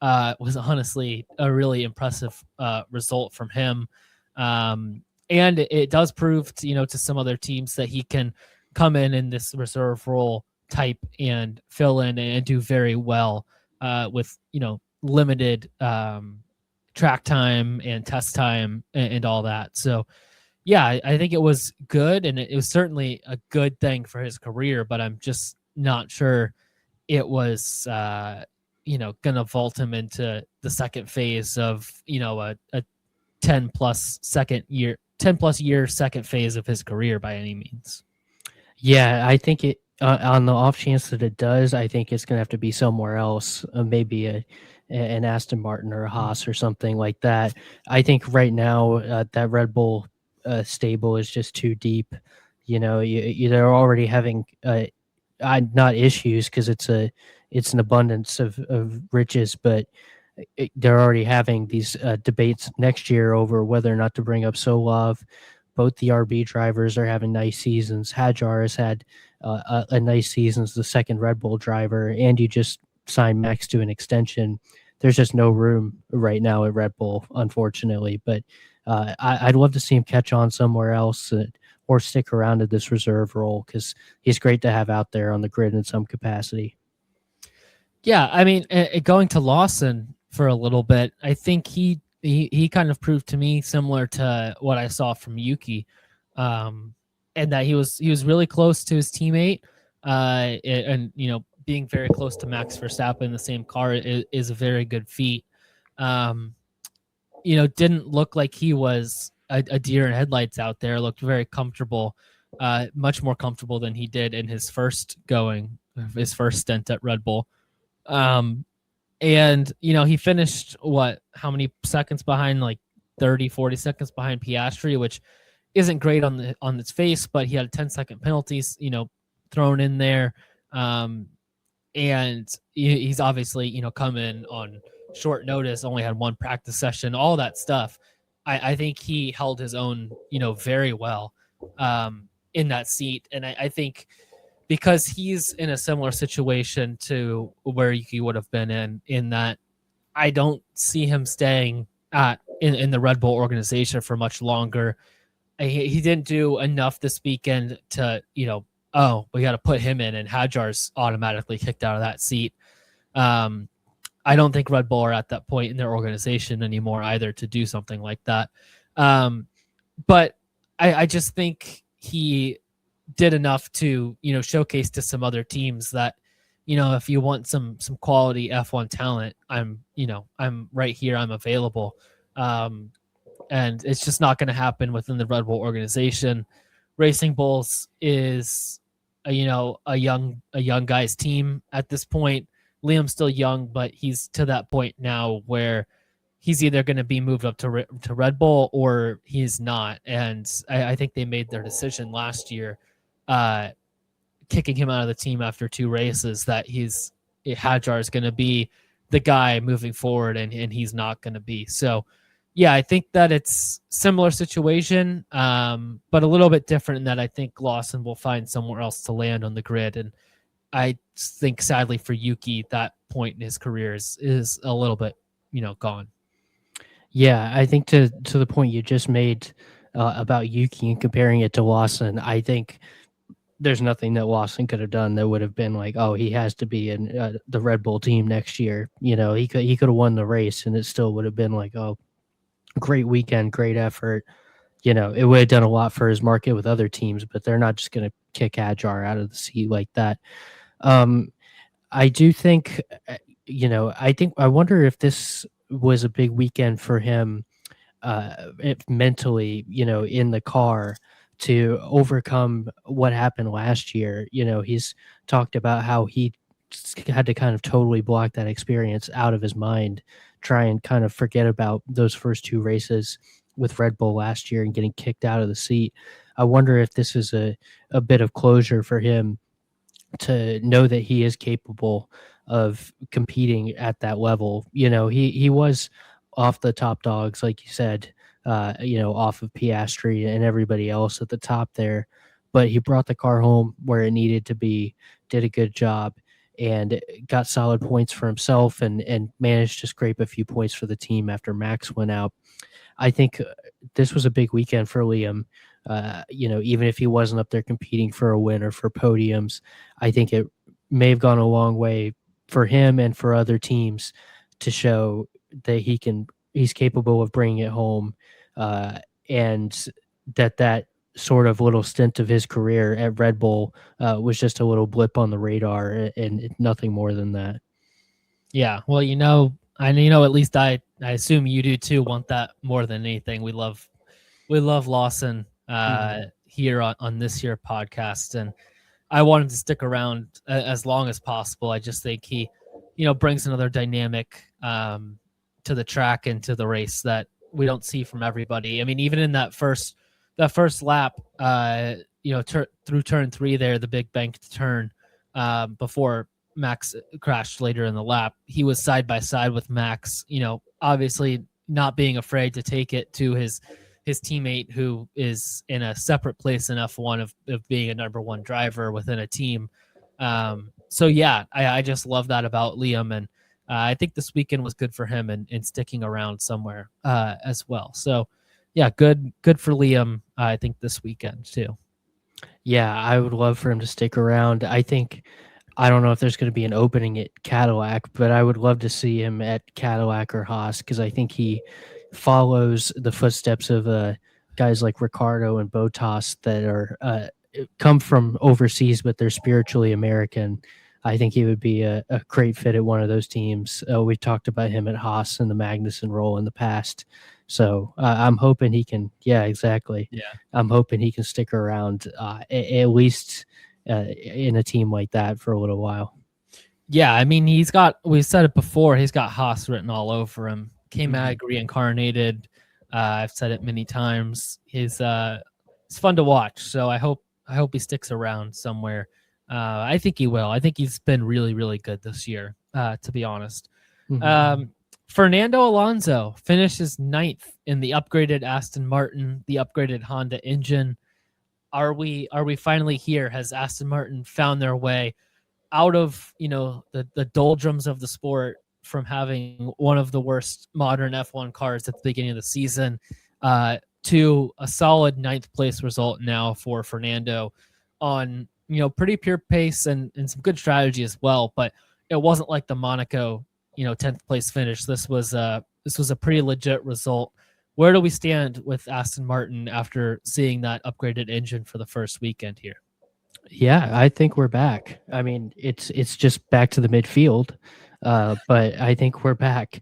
was honestly a really impressive result from him. And it does prove to some other teams that he can come in this reserve role type and fill in and do very well with limited track time and test time and all that. So yeah, I think it was good, and it was certainly a good thing for his career, but I'm just not sure it was gonna vault him into the second phase of a 10 plus year second phase of his career by any means. Yeah, I think it on the off chance that it does, I think it's gonna have to be somewhere else, maybe an Aston Martin or a Haas or something like that. I think right now that Red Bull stable is just too deep. They're already having not issues because it's an abundance of riches, but they're already having these debates next year over whether or not to bring up Solov. Both the RB drivers are having nice seasons. Hadjar has had a nice season as the second Red Bull driver, and you just signed Max to an extension. There's just no room right now at Red Bull, unfortunately. But I'd love to see him catch on somewhere else or stick around at this reserve role because he's great to have out there on the grid in some capacity. Yeah, I mean, going to Lawson for a little bit, I think he kind of proved to me similar to what I saw from Yuki, and that he was really close to his teammate, and being very close to Max Verstappen in the same car is a very good feat. Didn't look like he was a deer in headlights out there. Looked very comfortable, much more comfortable than he did in his first stint at Red Bull. And he finished how many seconds behind, like 30-40 seconds behind Piastri, which isn't great on its face, but he had a 10-second penalties thrown in there. And he's obviously come in on short notice, only had one practice session, all that stuff. I think he held his own very well in that seat, and I think because he's in a similar situation to where Yuki would have been in that I don't see him staying in the Red Bull organization for much longer. He didn't do enough this weekend to, we got to put him in, and Hadjar's automatically kicked out of that seat. I don't think Red Bull are at that point in their organization anymore either to do something like that. But I just think he did enough to showcase to some other teams that if you want some quality F1 talent, I'm right here, I'm available, and it's just not going to happen within the Red Bull organization. Racing Bulls is a young guy's team at this point. Liam's still young, but he's to that point now where he's either going to be moved up to Red Bull or he's not, and I think they made their decision last year, kicking him out of the team after 2 races, that Hadjar is going to be the guy moving forward, and he's not going to be. So, yeah, I think that it's similar situation, but a little bit different in that I think Lawson will find somewhere else to land on the grid. And I think, sadly for Yuki, that point in his career is a little bit, gone. Yeah, I think to the point you just made about Yuki and comparing it to Lawson, I think there's nothing that Lawson could have done that would have been like, oh, he has to be in the Red Bull team next year. He could have won the race, and it still would have been like, oh, great weekend, great effort. It would have done a lot for his market with other teams, but they're not just going to kick Hadjar out of the seat like that. I do think, I wonder if this was a big weekend for him mentally, in the car, to overcome what happened last year. He's talked about how he had to kind of totally block that experience out of his mind, try and kind of forget about those first 2 races with Red Bull last year and getting kicked out of the seat. I wonder if this is a bit of closure for him to know that he is capable of competing at that level. He was off the top dogs, like you said, off of Piastri and everybody else at the top there. But he brought the car home where it needed to be, did a good job, and got solid points for himself and managed to scrape a few points for the team after Max went out. I think this was a big weekend for Liam. Even if he wasn't up there competing for a win or for podiums, I think it may have gone a long way for him and for other teams to show that he's capable of bringing it home, and that sort of little stint of his career at Red Bull was just a little blip on the radar and nothing more than that. Yeah, well, at least I assume you do too. Want that more than anything. We love Lawson here on this year podcast, and I want him to stick around as long as possible. I just think he, brings another dynamic to the track and to the race that we don't see from everybody. I mean, even in that first lap, through turn 3 there, the big banked turn before Max crashed later in the lap, he was side by side with Max, obviously not being afraid to take it to his teammate who is in a separate place in F1 of being a number one driver within a team. So yeah, I just love that about Liam, and I think this weekend was good for him and sticking around somewhere as well. So yeah, good for Liam. I think this weekend too. Yeah, I would love for him to stick around. I don't know if there's going to be an opening at Cadillac, but I would love to see him at Cadillac or Haas because I think he follows the footsteps of guys like Ricardo and Bottas that are come from overseas, but they're spiritually American. I think he would be a great fit at one of those teams. We talked about him at Haas and the Magnussen role in the past. So I'm hoping he can. Yeah, exactly. Yeah, I'm hoping he can stick around at least in a team like that for a little while. Yeah, I mean, we've said it before, he's got Haas written all over him. K-Mag reincarnated. I've said it many times. It's fun to watch. So I hope he sticks around somewhere. I think he will. I think he's been really, really good this year, to be honest. Fernando Alonso finishes 9th in the upgraded Aston Martin, the upgraded Honda engine. Are we finally here? Has Aston Martin found their way out of the doldrums of the sport from having one of the worst modern F1 cars at the beginning of the season to a solid 9th place result now for Fernando on pretty pure pace and some good strategy as well, but it wasn't like the Monaco 10th place finish. This was a pretty legit result. Where do we stand with Aston Martin after seeing that upgraded engine for the first weekend here? Yeah, I think we're back. I mean, it's just back to the midfield, but I think we're back.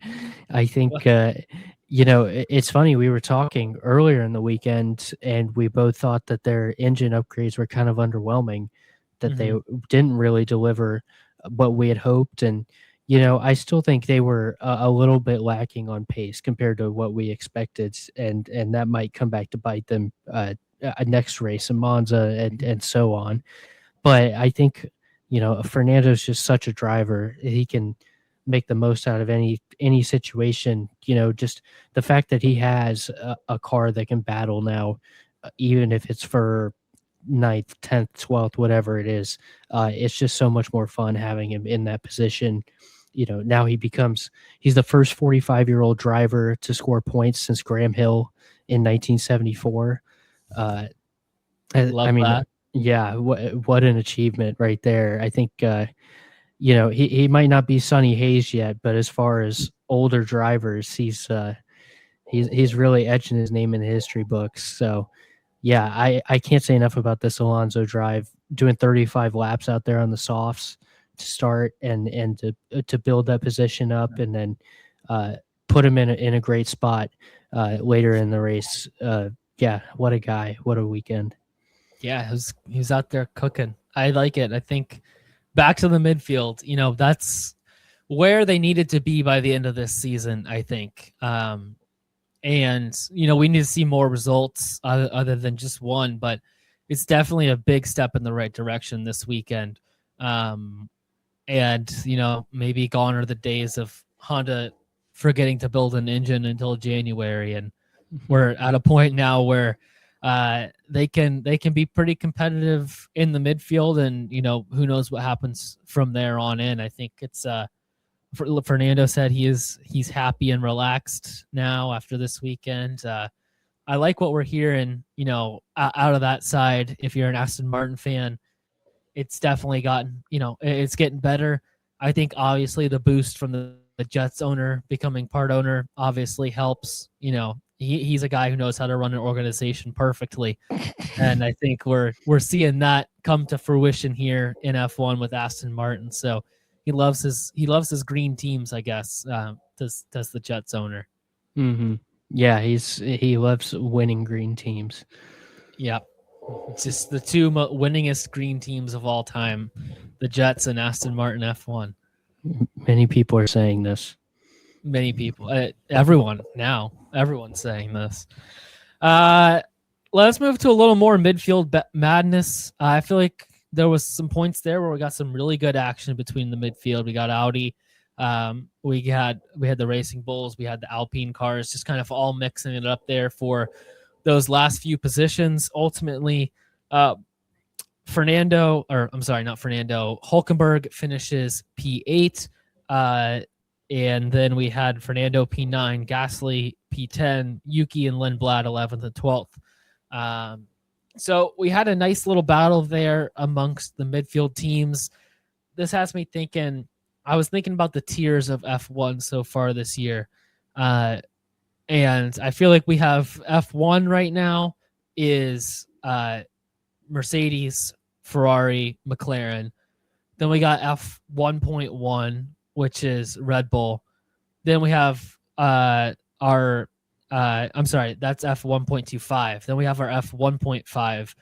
I think it's funny. We were talking earlier in the weekend, and we both thought that their engine upgrades were kind of underwhelming, that they didn't really deliver what we had hoped, and I still think they were a little bit lacking on pace compared to what we expected, and that might come back to bite them next race in Monza and so on. But I think Fernando's just such a driver. He can make the most out of any situation. Just the fact that he has a car that can battle now, even if it's for 9th, 10th, 12th, whatever it is, it's just so much more fun having him in that position. Now he's the first 45-year-old driver to score points since Graham Hill in 1974. Love that. Yeah, what an achievement right there. I think he might not be Sonny Hayes yet, but as far as older drivers, he's really etching his name in the history books. So yeah, I can't say enough about this Alonso drive, doing 35 laps out there on the softs to start and to build that position up, and then put him in a great spot later in the race. Yeah, what a guy. What a weekend. Yeah, he was out there cooking. I like it. I think back to the midfield, that's where they needed to be by the end of this season, I think. And, we need to see more results other than just one, but it's definitely a big step in the right direction this weekend. And, maybe gone are the days of Honda forgetting to build an engine until January and we're at a point now where they can be pretty competitive in the midfield, and who knows what happens from there on in. I think it's Fernando said he's happy and relaxed now after this weekend. I like what we're hearing, out of that side. If you're an Aston Martin fan, it's definitely gotten, it's getting better. I think obviously the boost from the Jets owner becoming part owner obviously helps. He's a guy who knows how to run an organization perfectly. And I think we're seeing that come to fruition here in F1 with Aston Martin. So he loves his green teams, I guess. Does the Jets owner? Mm-hmm. Yeah, he loves winning green teams. Yeah, just the two winningest green teams of all time, the Jets and Aston Martin F1. Many people are saying this. Many people, everyone's saying this. Let's move to a little more midfield madness. I feel like there was some points there where we got some really good action between the midfield. We got Audi. We had the Racing Bulls. We had the Alpine cars, just kind of all mixing it up there for those last few positions. Ultimately, Hulkenberg finishes P8. And then we had Fernando P9, Gasly P10, Yuki and Lindblad 11th and 12th. So we had a nice little battle there amongst the midfield teams. This has me thinking, I was thinking about the tiers of F1 so far this year. And I feel like we have F1 right now is Mercedes, Ferrari, McLaren. Then we got F1.1, which is Red Bull. Then we have that's F1.25. Then we have our F1.5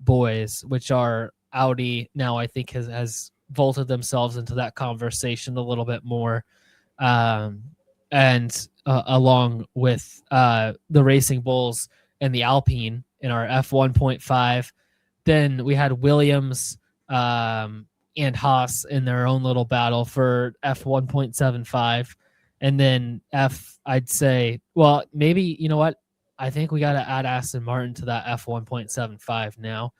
boys, which are Audi. Now I think has vaulted themselves into that conversation a little bit more. And along with the Racing Bulls and the Alpine in our F1.5. Then we had Williams and Haas in their own little battle for F1.75. And then I'd say, well, maybe, you know what? I think we got to add Aston Martin to that F1.75 now.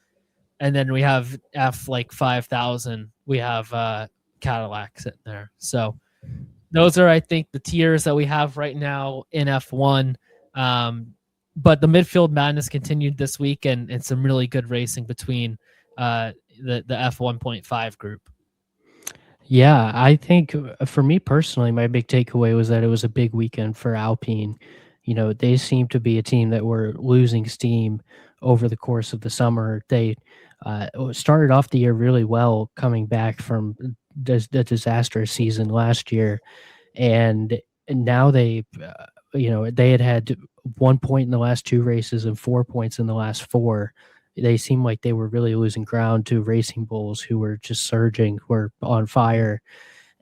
And then we have F like 5,000. We have Cadillac sitting there. So those are, I think, the tiers that we have right now in F1. But the midfield madness continued this week, and some really good racing between the F1.5 group. Yeah, I think for me personally, my big takeaway was that it was a big weekend for Alpine. They seem to be a team that were losing steam over the course of the summer. They started off the year really well, coming back from the disastrous season last year, and now they had 1 point in the last 2 races and 4 points in the last 4. They seemed like they were really losing ground to Racing Bulls, who were just surging, were on fire.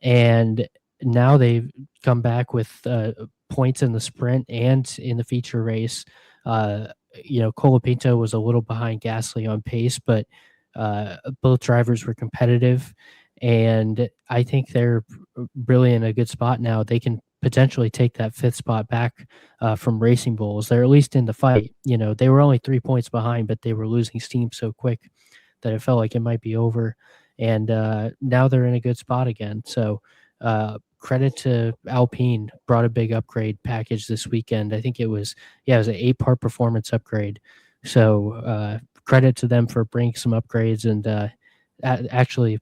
And now they've come back with points in the sprint and in the feature race. Colapinto was a little behind Gasly on pace, but both drivers were competitive. And I think they're really in a good spot now. They can potentially take that 5th spot back from Racing Bulls. They're at least in the fight. They were only 3 points behind, but they were losing steam so quick that it felt like it might be over. And now they're in a good spot again. So credit to Alpine, brought a big upgrade package this weekend. I think it was an 8-part performance upgrade. So credit to them for bringing some upgrades and actually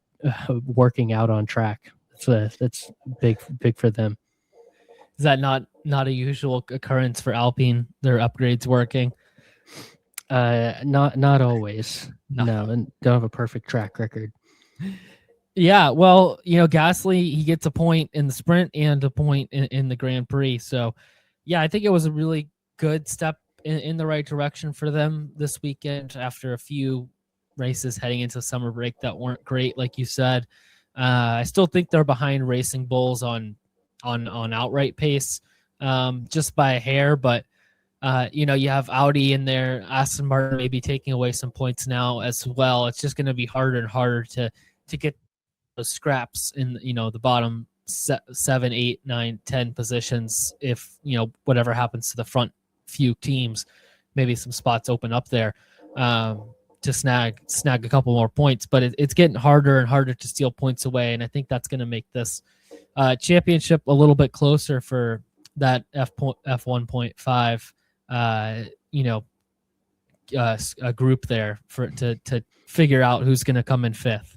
working out on track. That's big for them. Is that not a usual occurrence for Alpine? Their upgrades working? Not always. No, and don't have a perfect track record. Yeah, well, Gasly, he gets a point in the sprint and a point in the Grand Prix. So, yeah, I think it was a really good step in the right direction for them this weekend after a few races heading into summer break that weren't great, like you said. I still think they're behind Racing Bulls on outright pace, just by a hair, but you have Audi in there, Aston Martin maybe taking away some points now as well. It's just going to be harder and harder to get those scraps in the bottom 7, 8, 9, 10 positions if whatever happens to the front few teams, maybe some spots open up there to snag a couple more points. But it's getting harder and harder to steal points away, and I think that's going to make this championship a little bit closer for that F1.5. A group there for to figure out who's going to come in fifth.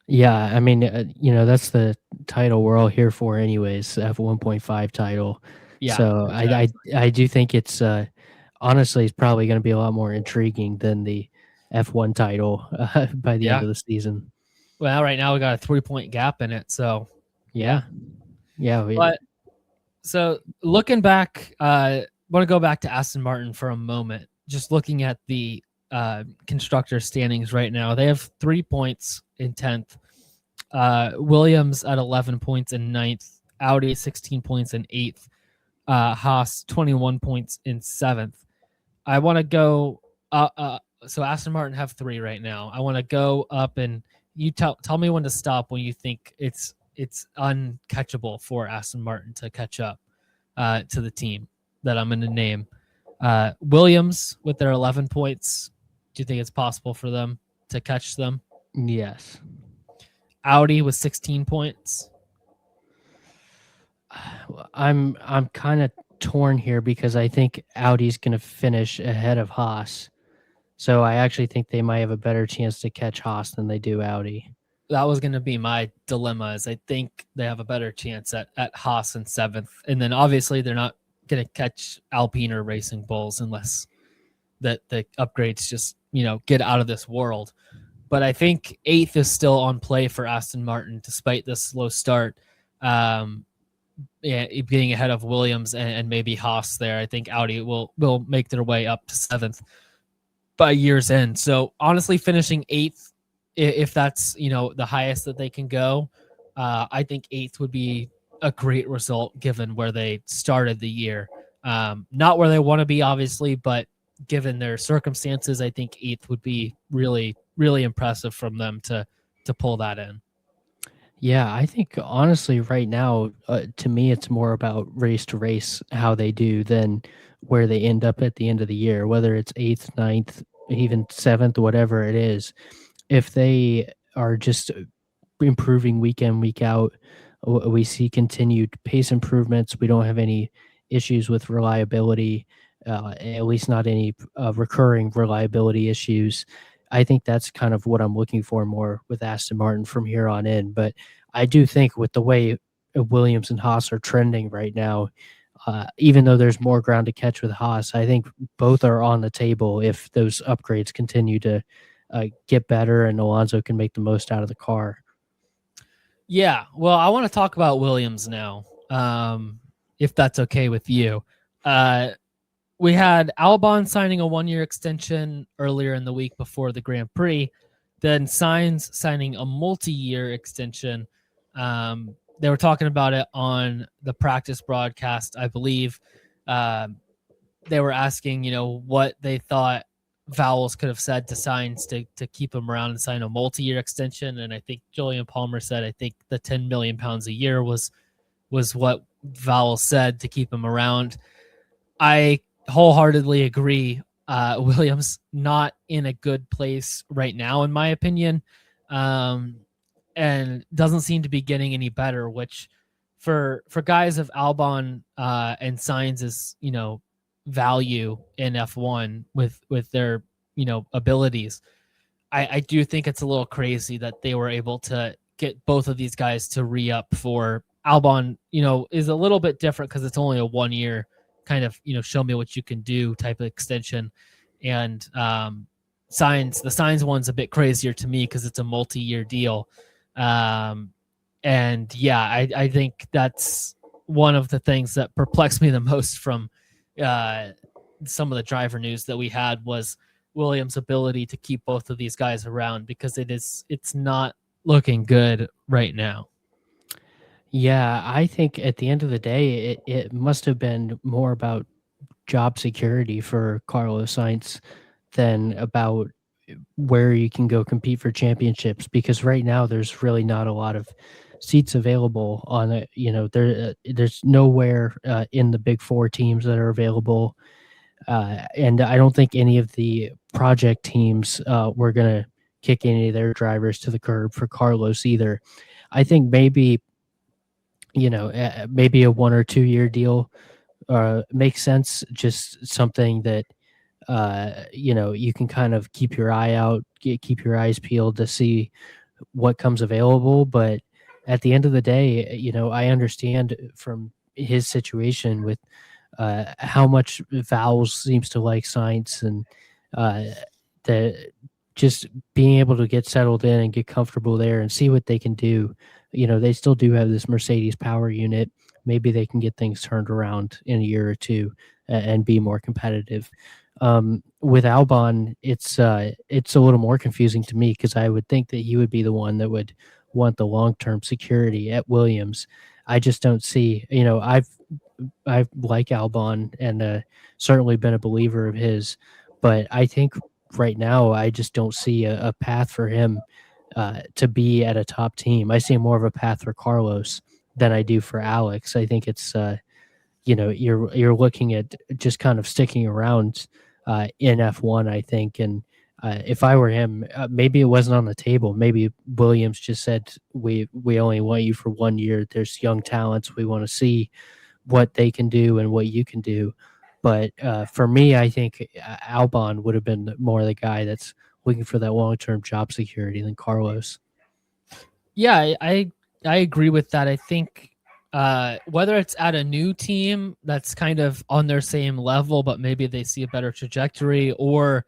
Yeah, I mean, that's the title we're all here for, anyways. F1.5 title. Yeah, so exactly. I do think it's honestly it's probably going to be a lot more intriguing than the F1 title by the end of the season. Well, right now we got a 3-point gap in it, so yeah. But so looking back, I want to go back to Aston Martin for a moment. Just looking at the constructor standings right now, they have 3 points in 10th. Williams at 11 points in 9th. Audi 16 points in 8th. Haas 21 points in 7th. I want to go. So Aston Martin have 3 right now. I want to go up, and you tell me when to stop when you think it's uncatchable for Aston Martin to catch up to the team that I'm going to name. Williams with their 11 points. Do you think it's possible for them to catch them? Yes. Audi with 16 points. I'm kind of torn here because I think Audi's going to finish ahead of Haas. So I actually think they might have a better chance to catch Haas than they do Audi. That was going to be my dilemma, is I think they have a better chance at Haas in 7th. And then obviously they're not going to catch Alpine or Racing Bulls unless the upgrades just, get out of this world. But I think 8th is still on play for Aston Martin despite this slow start. Being ahead of Williams and maybe Haas there. I think Audi will make their way up to 7th by year's end. So honestly, finishing 8th, if that's the highest that they can go, I think 8th would be a great result given where they started the year. Not where they want to be, obviously, but given their circumstances, I think 8th would be really, really impressive from them to pull that in. Yeah, I think honestly right now, to me, it's more about race to race how they do than where they end up at the end of the year, whether it's 8th, 9th, even 7th, whatever it is. If they are just improving week in, week out, we see continued pace improvements. We don't have any issues with reliability, at least not any recurring reliability issues. I think that's kind of what I'm looking for more with Aston Martin from here on in. But I do think with the way Williams and Haas are trending right now, even though there's more ground to catch with Haas, I think both are on the table if those upgrades continue to get better and Alonso can make the most out of the car. Yeah, well, I want to talk about Williams now, if that's okay with you. We had Albon signing a 1-year extension earlier in the week before the Grand Prix. Then Sainz signing a multi-year extension. They were talking about it on the practice broadcast, I believe. They were asking, what they thought Vowles could have said to Sainz to keep him around and sign a multi-year extension. And I think Julian Palmer said, I think the 10 million pounds a year was what Vowles said to keep him around. I wholeheartedly agree. Williams not in a good place right now, in my opinion, and doesn't seem to be getting any better. Which, for guys of Albon and Sainz's, value in F1 with their abilities, I do think it's a little crazy that they were able to get both of these guys to re-up. For Albon, is a little bit different because it's only a 1-year kind of, show me what you can do type of extension. And the Sainz one's a bit crazier to me because it's a multi-year deal. And yeah, I think that's one of the things that perplexed me the most from some of the driver news that we had was Williams' ability to keep both of these guys around, because it's not looking good right now. Yeah, I think at the end of the day, it must have been more about job security for Carlos Sainz than about where you can go compete for championships, because right now there's really not a lot of seats available on it. There's nowhere in the big four teams that are available. And I don't think any of the project teams were going to kick any of their drivers to the curb for Carlos either. I think maybe, maybe a 1 or 2 year deal makes sense. Just something that, you can kind of keep your eye out, keep your eyes peeled to see what comes available. But at the end of the day, I understand from his situation with how much Vowles seems to like Science, and the just being able to get settled in and get comfortable there and see what they can do. They still do have this Mercedes power unit. Maybe they can get things turned around in a year or two and be more competitive. With Albon, it's a little more confusing to me, because I would think that he would be the one that would want the long-term security at Williams. I just don't see, I like Albon, and certainly been a believer of his, but I think right now I just don't see a path for him to be at a top team. I see more of a path for Carlos than I do for Alex. I think it's you're looking at just kind of sticking around in F1, I think. And if I were him, maybe it wasn't on the table. Maybe Williams just said, we only want you for 1 year. There's young talents. We want to see what they can do and what you can do. But for me, I think Albon would have been more the guy that's looking for that long-term job security than Carlos. Yeah, I agree with that. I think whether it's at a new team that's kind of on their same level, but maybe they see a better trajectory, or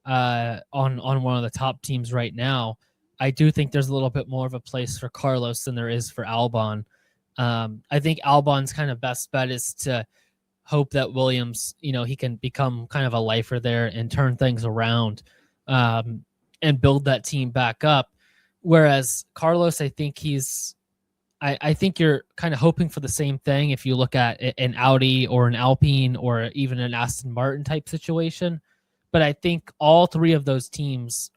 on one of the top teams right now, I do think there's a little bit more of a place for Carlos than there is for Albon. I think Albon's kind of best bet is to hope that Williams, he can become kind of a lifer there and turn things around and build that team back up. Whereas Carlos, I think I think you're kind of hoping for the same thing if you look at an Audi or an Alpine or even an Aston Martin type situation. But I think all three of those teams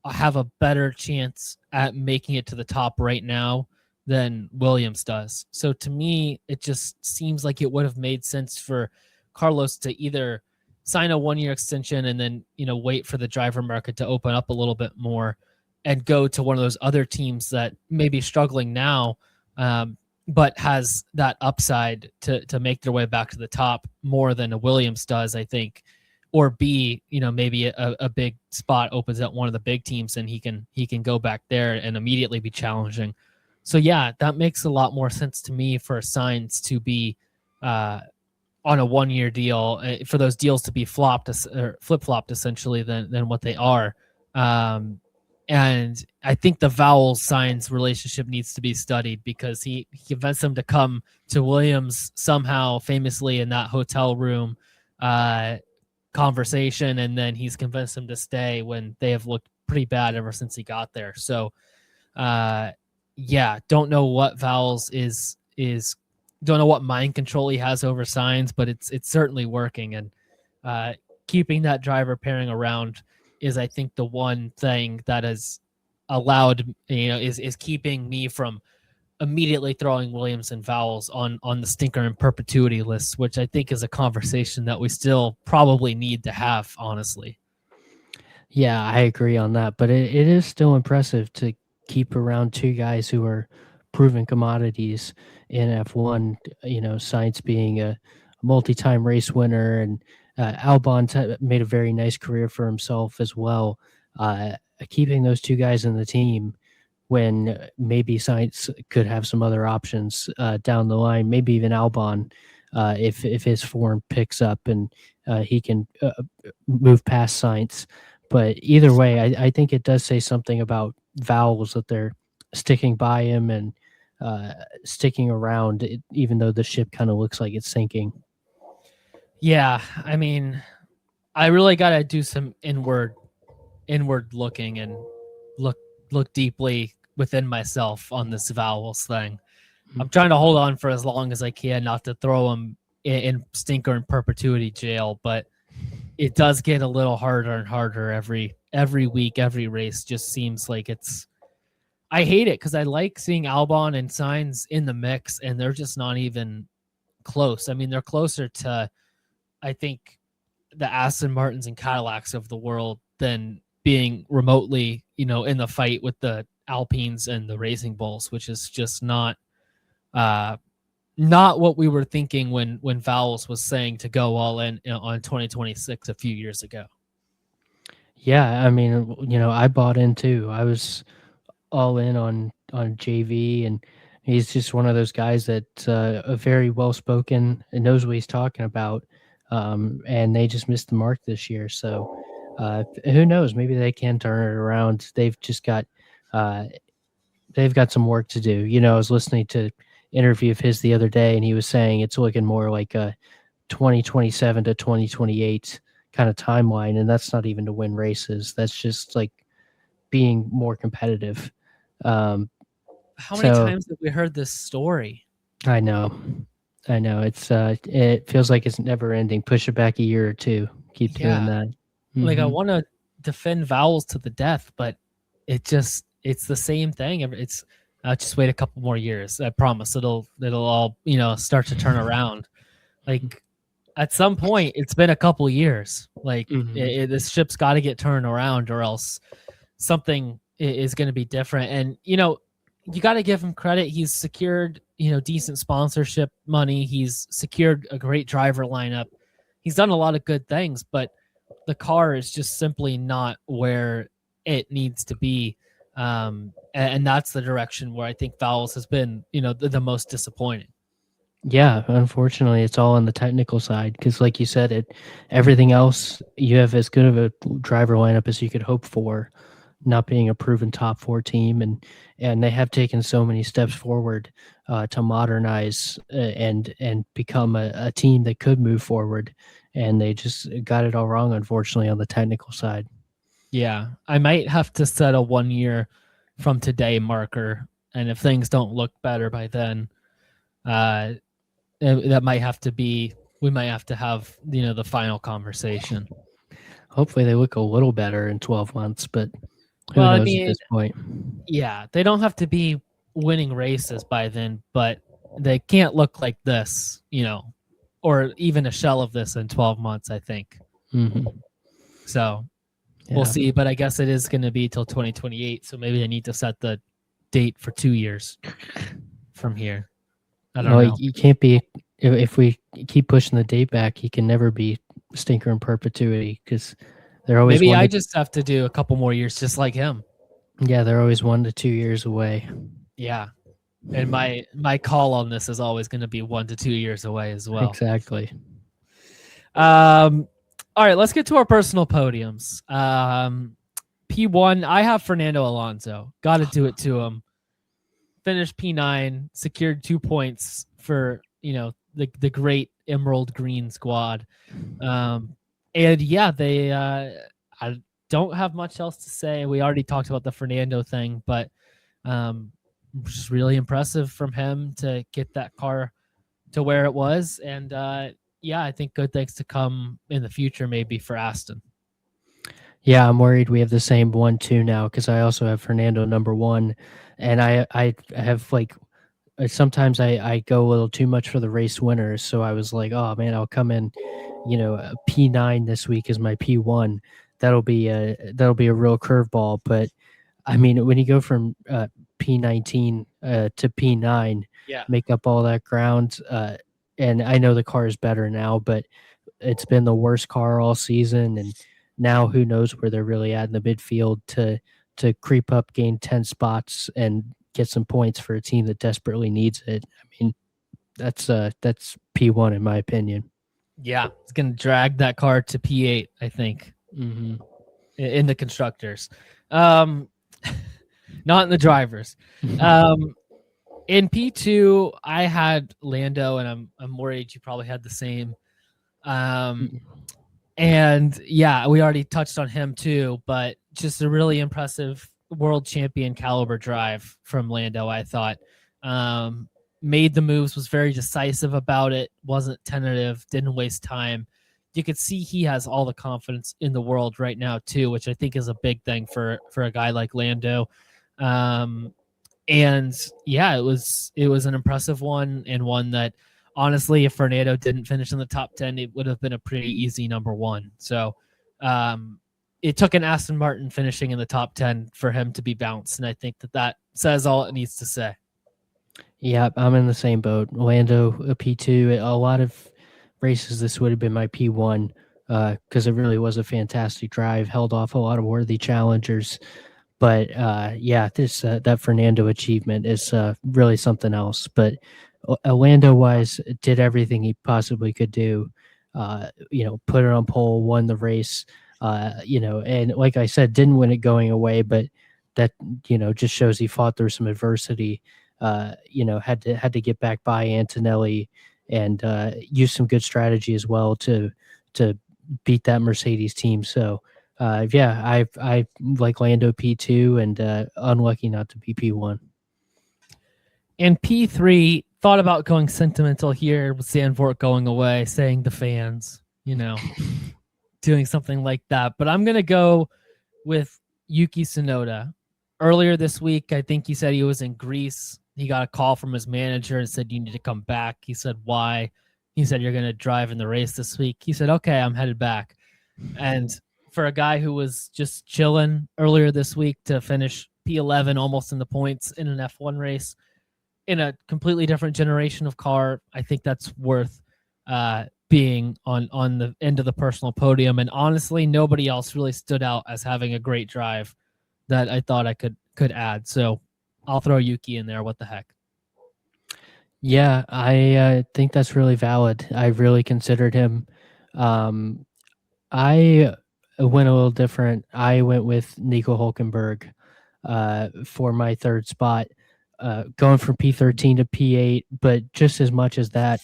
have a better chance at making it to the top right now than Williams does. So to me, it just seems like it would have made sense for Carlos to either sign a 1 year extension and then, wait for the driver market to open up a little bit more and go to one of those other teams that may be struggling now, but has that upside to make their way back to the top more than a Williams does, I think. Or B, maybe a big spot opens at one of the big teams and he can go back there and immediately be challenging. So yeah, that makes a lot more sense to me for Sainz to be on a 1 year deal, for those deals to be flopped or flip flopped essentially than what they are. And I think the Vowles Sainz relationship needs to be studied, because he convinced them to come to Williams somehow, famously in that hotel room conversation, and then he's convinced them to stay when they have looked pretty bad ever since he got there. So don't know what Vowles is don't know what mind control he has over Sainz, but it's certainly working. And keeping that driver pairing around is, I think, the one thing that has allowed, is keeping me from immediately throwing Williams and Vowles on the stinker in perpetuity list, which I think is a conversation that we still probably need to have, honestly. Yeah, I agree on that. But it is still impressive to keep around two guys who are proven commodities in F1. Sainz being a multi-time race winner, and Albon made a very nice career for himself as well. Keeping those two guys in the team when maybe Sainz could have some other options down the line, maybe even Albon, if his form picks up and he can move past Sainz. But either way, I think it does say something about Vowles that they're sticking by him and sticking around, even though the ship kind of looks like it's sinking. Yeah, I mean, I really got to do some inward looking and look deeply within myself on this Vowles thing. I'm trying to hold on for as long as I can, not to throw him in stinker in perpetuity jail, but it does get a little harder and harder every week, every race. Just seems like it's. I hate it because I like seeing Albon and Sainz in the mix, and they're just not even close. I mean, they're closer to, I think, the Aston Martins and Cadillacs of the world than being remotely, in the fight with the Alpines and the Racing Bulls, which is just not what we were thinking when Vowles was saying to go all in on 2026 a few years ago. Yeah, I mean, I bought in too. I was all in on JV, and he's just one of those guys that a very well spoken and knows what he's talking about. And they just missed the mark this year. So who knows? Maybe they can turn it around. They've just got some work to do. I was listening to interview of his the other day, and he was saying it's looking more like a 2027 to 2028 kind of timeline, and that's not even to win races. That's just like being more competitive. How many times have we heard this story? I know. It's it feels like it's never ending. Push it back a year or two. Keep doing that. Mm-hmm. Like I want to defend Vowles to the death, but it's the same thing. It's just wait a couple more years. I promise it'll all start to turn around. Like at some point, it's been a couple years. Like this ship's got to get turned around, or else something is going to be different. And you got to give him credit. He's secured decent sponsorship money. He's secured a great driver lineup. He's done a lot of good things, but the car is just simply not where it needs to be. And that's the direction where I think Vowles has been, the most disappointing. Yeah, unfortunately, it's all on the technical side because, like you said, everything else you have as good of a driver lineup as you could hope for, not being a proven top 4 team, and they have taken so many steps forward to modernize and become a team that could move forward, and they just got it all wrong, unfortunately, on the technical side. Yeah, I might have to set a 1 year from today marker, and if things don't look better by then, that might have to be. We might have to have the final conversation. Hopefully, they look a little better in 12 months, but who knows at this point? Yeah, they don't have to be winning races by then, but they can't look like this, or even a shell of this in 12 months, I think. Mm-hmm. So we'll see, but I guess it is going to be till 2028, so maybe I need to set the date for 2 years from here. I don't know. You can't be, if we keep pushing the date back, he can never be stinker in perpetuity because they're always. Maybe I just have to do a couple more years just like him. Yeah, they're always 1 to 2 years away. Yeah. And my call on this is always going to be 1 to 2 years away as well. Exactly. All right, let's get to our personal podiums. P1, I have Fernando Alonso. Got to do it to him. Finished P9, secured 2 points for, the great Emerald Green squad. And yeah, I don't have much else to say. We already talked about the Fernando thing, but just really impressive from him to get that car to where it was. And yeah, I think good things to come in the future, maybe for Aston. Yeah, I'm worried we have the same 1-2 now because I also have Fernando number 1, and I have like sometimes I go a little too much for the race winners. So I was like, oh man, I'll come in, a P9 this week is my P1. That'll be a real curveball. But I mean, when you go from P19 to P9, make up all that ground. And I know the car is better now, but it's been the worst car all season, and now who knows where they're really at in the midfield to creep up, gain 10 spots, and get some points for a team that desperately needs it. I mean, that's P1 in my opinion. Yeah, it's going to drag that car to P8, I think, in the constructors. Not in the drivers. In P2, I had Lando, and I'm worried you probably had the same. And yeah, we already touched on him too, but just a really impressive world champion caliber drive from Lando, I thought. Made the moves, was very decisive about it, wasn't tentative, didn't waste time, you could see he has all the confidence in the world right now too, which I think is a big thing for a guy like Lando. And yeah, it was an impressive one, and one that honestly, if Fernando didn't finish in the top 10, it would have been a pretty easy number one. So it took an Aston Martin finishing in the top 10 for him to be bounced, and I think that says all it needs to say. Yeah, I'm in the same boat. Lando, a P2. A lot of races, this would have been my P1 because it really was a fantastic drive, held off a lot of worthy challengers. But yeah, this that Fernando achievement is really something else. But Lando-wise, did everything he possibly could do. Put it on pole, won the race. And like I said, didn't win it going away, but that just shows he fought through some adversity. Had to get back by Antonelli and use some good strategy as well to beat that Mercedes team. So I like Lando P2 and unlucky not to be P1. And P3 thought about going sentimental here with Zandvoort going away, saying the fans, doing something like that. But I'm going to go with Yuki Tsunoda. Earlier this week, I think he said he was in Greece. He got a call from his manager and said, you need to come back. He said, why? He said, you're going to drive in the race this week. He said, okay, I'm headed back. And for a guy who was just chilling earlier this week to finish P11 almost in the points in an F1 race in a completely different generation of car, I think that's worth being on the end of the personal podium. And honestly, nobody else really stood out as having a great drive that I thought I could add. So I'll throw Yuki in there. What the heck? Yeah, I think that's really valid. I really considered him. I went a little different. I went with Nico Hulkenberg for my third spot, going from P13 to P8. But just as much as that,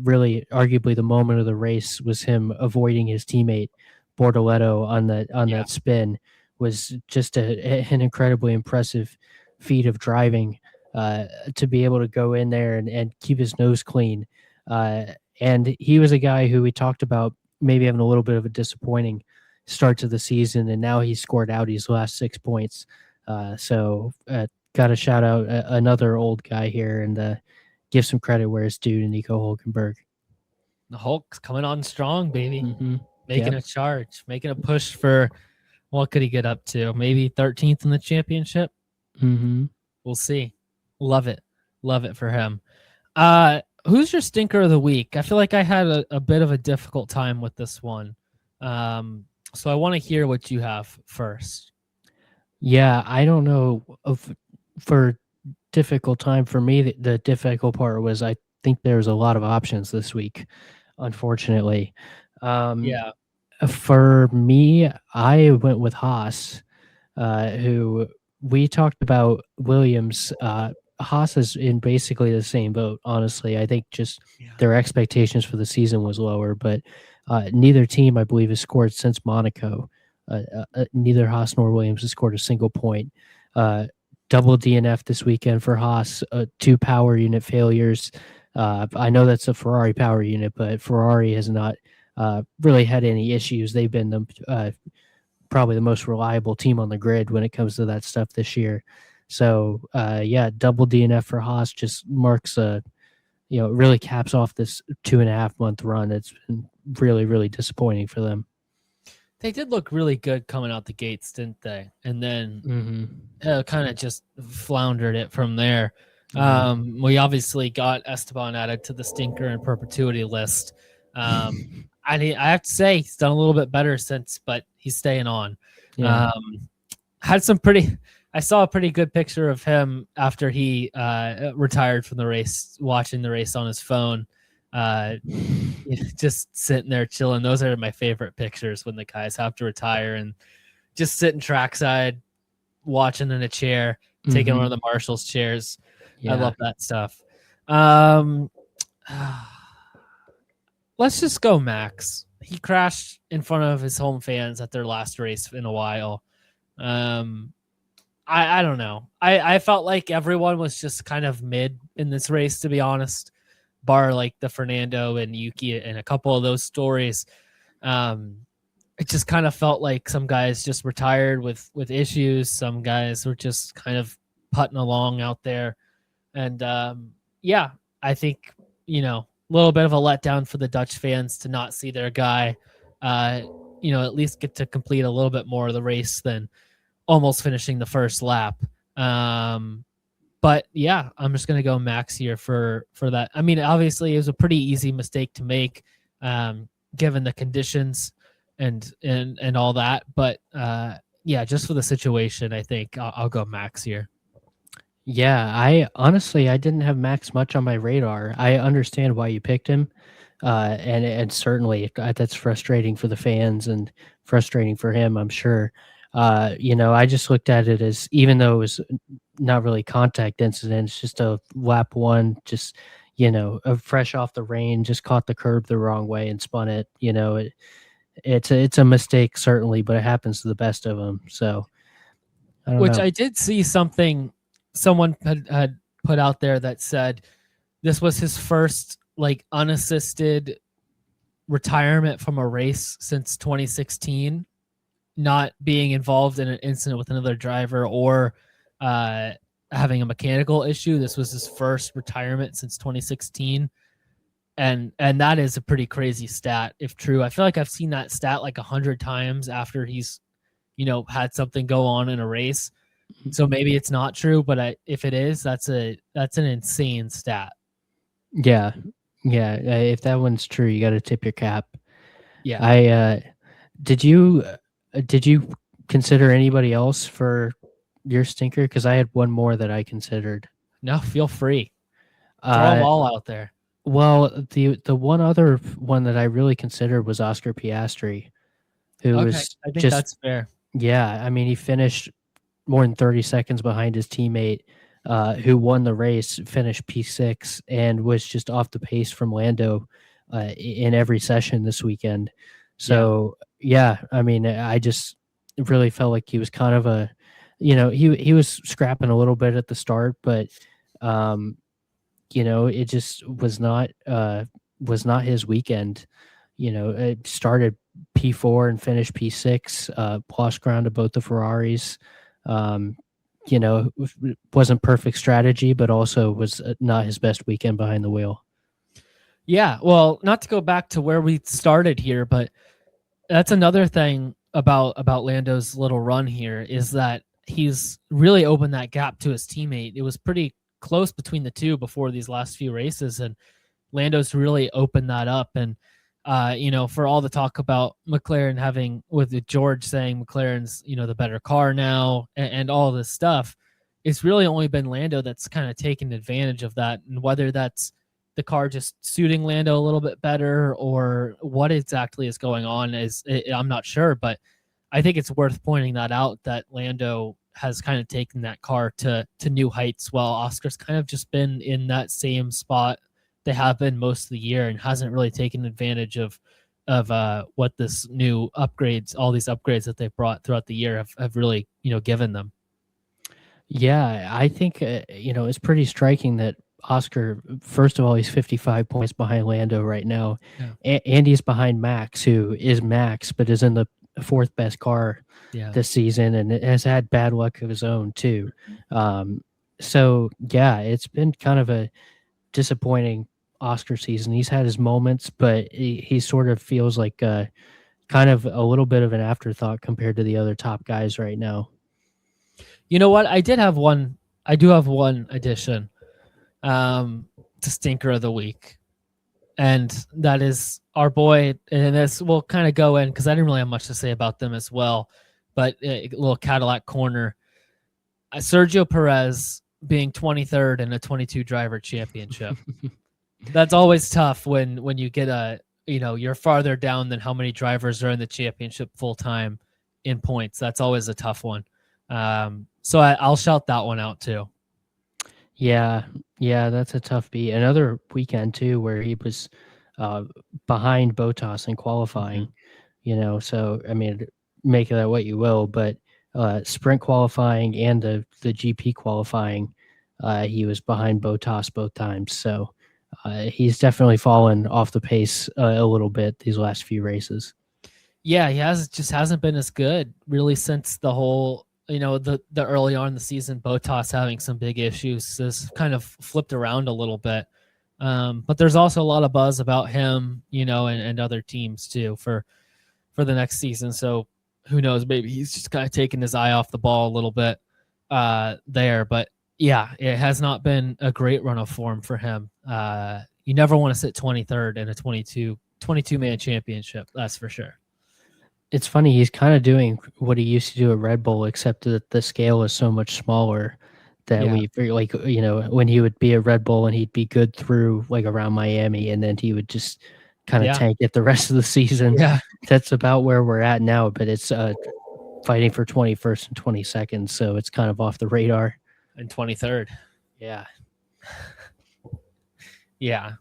really, arguably the moment of the race was him avoiding his teammate Bortoleto on that spin. Was just an incredibly impressive feat of driving to be able to go in there and keep his nose clean. And he was a guy who we talked about maybe having a little bit of a disappointing start to the season, and now he scored out his last 6 points. So got to shout out another old guy here and give some credit where it's due to Nico Hulkenberg. The Hulk's coming on strong, baby. Mm-hmm. Making a charge, making a push for what could he get up to? Maybe 13th in the championship? Mm-hmm. We'll see. Love it. Love it for him. Who's your stinker of the week? I feel like I had a bit of a difficult time with this one. So I want to hear what you have first. Yeah, I don't know. For difficult time for me, the difficult part was I think there's a lot of options this week, unfortunately. Yeah. For me, I went with Haas, who we talked about Williams. Haas is in basically the same boat, honestly. I think just their expectations for the season was lower, but neither team, I believe, has scored since Monaco. Neither Haas nor Williams has scored a single point. Double DNF this weekend for Haas, 2 power unit failures. I know that's a Ferrari power unit, but Ferrari has not really had any issues. They've been probably the most reliable team on the grid when it comes to that stuff this year. So double DNF for Haas just marks really caps off this 2.5 month run. It's been really, really disappointing for them. They did look really good coming out the gates, didn't they? And then kind of just floundered it from there. We obviously got Esteban added to the stinker and perpetuity list. I have to say he's done a little bit better since, but he's staying on. Yeah. I saw a pretty good picture of him after he retired from the race, watching the race on his phone, just sitting there chilling. Those are my favorite pictures, when the guys have to retire and just sitting trackside, watching in a chair, taking one of the marshal's chairs. Yeah. I love that stuff. Let's just go Max. He crashed in front of his home fans at their last race in a while. I don't know. I felt like everyone was just kind of mid in this race, to be honest, bar like the Fernando and Yuki and a couple of those stories. It just kind of felt like some guys just retired with issues. Some guys were just kind of putting along out there. And yeah, I think, a little bit of a letdown for the Dutch fans to not see their guy, at least get to complete a little bit more of the race than almost finishing the first lap. But yeah, I'm just gonna go Max here for that. I mean, obviously, it was a pretty easy mistake to make, given the conditions and all that. But yeah, just for the situation, I think I'll go Max here. Yeah, I didn't have Max much on my radar. I understand why you picked him, and certainly that's frustrating for the fans and frustrating for him, I'm sure. I just looked at it as, even though it was not really contact incident, it's just a lap one, just fresh off the rain, just caught the curb the wrong way and spun it. It's a mistake certainly, but it happens to the best of them. So I don't know. I did see someone had put out there that said this was his first unassisted retirement from a race since 2016, not being involved in an incident with another driver or having a mechanical issue. This was his first retirement since 2016. And that is a pretty crazy stat if true. I feel like I've seen that stat 100 times after he's had something go on in a race. So maybe it's not true, but if it is, that's an insane stat. Yeah. If that one's true, you got to tip your cap. Yeah. Did you consider anybody else for your stinker? Because I had one more that I considered. No, feel free. Throw them all out there. Well, the one other one that I really considered was Oscar Piastri, who was I think that's fair. Yeah, I mean, he finished more than 30 seconds behind his teammate, who won the race, finished P6, and was just off the pace from Lando in every session this weekend. So, yeah, I mean, I just really felt like he was kind of he was scrapping a little bit at the start, but it just was not his weekend. It started P4 and finished P6, lost ground to both the Ferraris. Wasn't perfect strategy, but also was not his best weekend behind the wheel. Yeah, well, not to go back to where we started here, but that's another thing about Lando's little run here is that he's really opened that gap to his teammate. It was pretty close between the two before these last few races, and Lando's really opened that up. And for all the talk about McLaren having, with George saying McLaren's the better car now and all this stuff, it's really only been Lando that's kind of taken advantage of that. And whether that's the car just suiting Lando a little bit better or what exactly is going on I'm not sure, but I think it's worth pointing that out, that Lando has kind of taken that car to new heights, while Oscar's kind of just been in that same spot they have been most of the year and hasn't really taken advantage of what this new upgrades, all these upgrades that they've brought throughout the year have really, given them. Yeah, I think, it's pretty striking that Oscar, first of all, he's 55 points behind Lando right now. Yeah. And he's behind Max, who is Max, but is in the fourth best car this season and has had bad luck of his own too. So yeah, it's been kind of a disappointing Oscar season. He's had his moments, but he sort of feels like kind of a little bit of an afterthought compared to the other top guys right now. You know what? I do have one addition to Stinker of the Week. And that is our boy, and this will kind of go in because I didn't really have much to say about them as well, but a little Cadillac corner. Sergio Perez being 23rd in a 22 driver championship. That's always tough when you get you're farther down than how many drivers are in the championship full time in points. That's always a tough one. So I'll shout that one out too. Yeah, that's a tough beat. Another weekend too where he was behind Bottas in qualifying. Mm-hmm. So I mean, make of that what you will, but sprint qualifying and the GP qualifying, he was behind Bottas both times. So he's definitely fallen off the pace a little bit these last few races. Yeah, he hasn't been as good really since the whole, the early on in the season, Bottas having some big issues has kind of flipped around a little bit. But there's also a lot of buzz about him, and other teams too for the next season. So who knows? Maybe he's just kind of taking his eye off the ball a little bit there. But yeah, it has not been a great run of form for him. You never want to sit 23rd in a 22-man championship. That's for sure. It's funny, he's kind of doing what he used to do at Red Bull, except that the scale is so much smaller that when he would be at Red Bull and he'd be good through like around Miami, and then he would just kind of tank it the rest of the season. Yeah. That's about where we're at now, but it's fighting for 21st and 22nd, so it's kind of off the radar. And 23rd. Yeah. Yeah,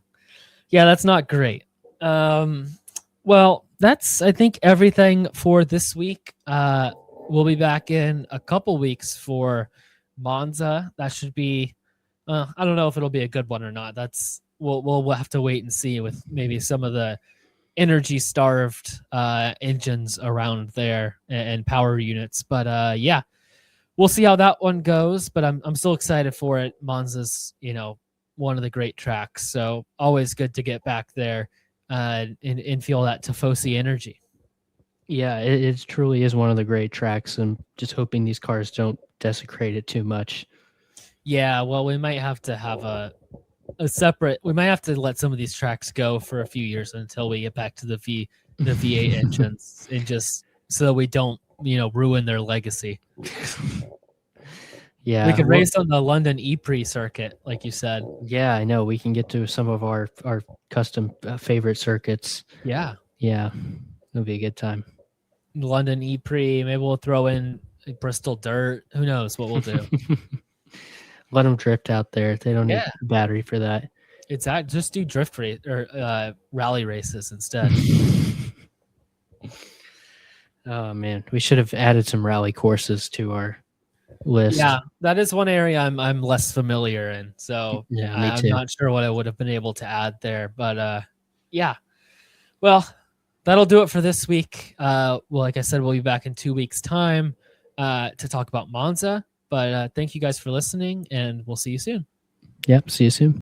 that's not great. Well, that's, I think, everything for this week. We'll be back in a couple weeks for Monza. That should be, I don't know if it'll be a good one or not. We'll have to wait and see with maybe some of the energy starved engines around there and power units. But yeah, we'll see how that one goes. But I'm still excited for it. Monza's, one of the great tracks. So always good to get back there and feel that Tifosi energy. Yeah, it truly is one of the great tracks. I'm just hoping these cars don't desecrate it too much. Yeah, well, we might have to have a separate. We might have to let some of these tracks go for a few years until we get back to the V8 engines, and just so we don't ruin their legacy. Yeah, we could race on the London E-Prix circuit, like you said. Yeah, I know. We can get to some of our custom favorite circuits. Yeah, it'll be a good time. London E-Prix. Maybe we'll throw in Bristol Dirt. Who knows what we'll do? Let them drift out there. They don't need a battery for that. Just do drift race or rally races instead. Oh man, we should have added some rally courses to our list. Yeah, that is one area I'm less familiar in. So yeah, I'm not sure what I would have been able to add there. But yeah. Well, that'll do it for this week. Well, like I said, we'll be back in 2 weeks' time to talk about Monza. But thank you guys for listening, and we'll see you soon. Yep, see you soon.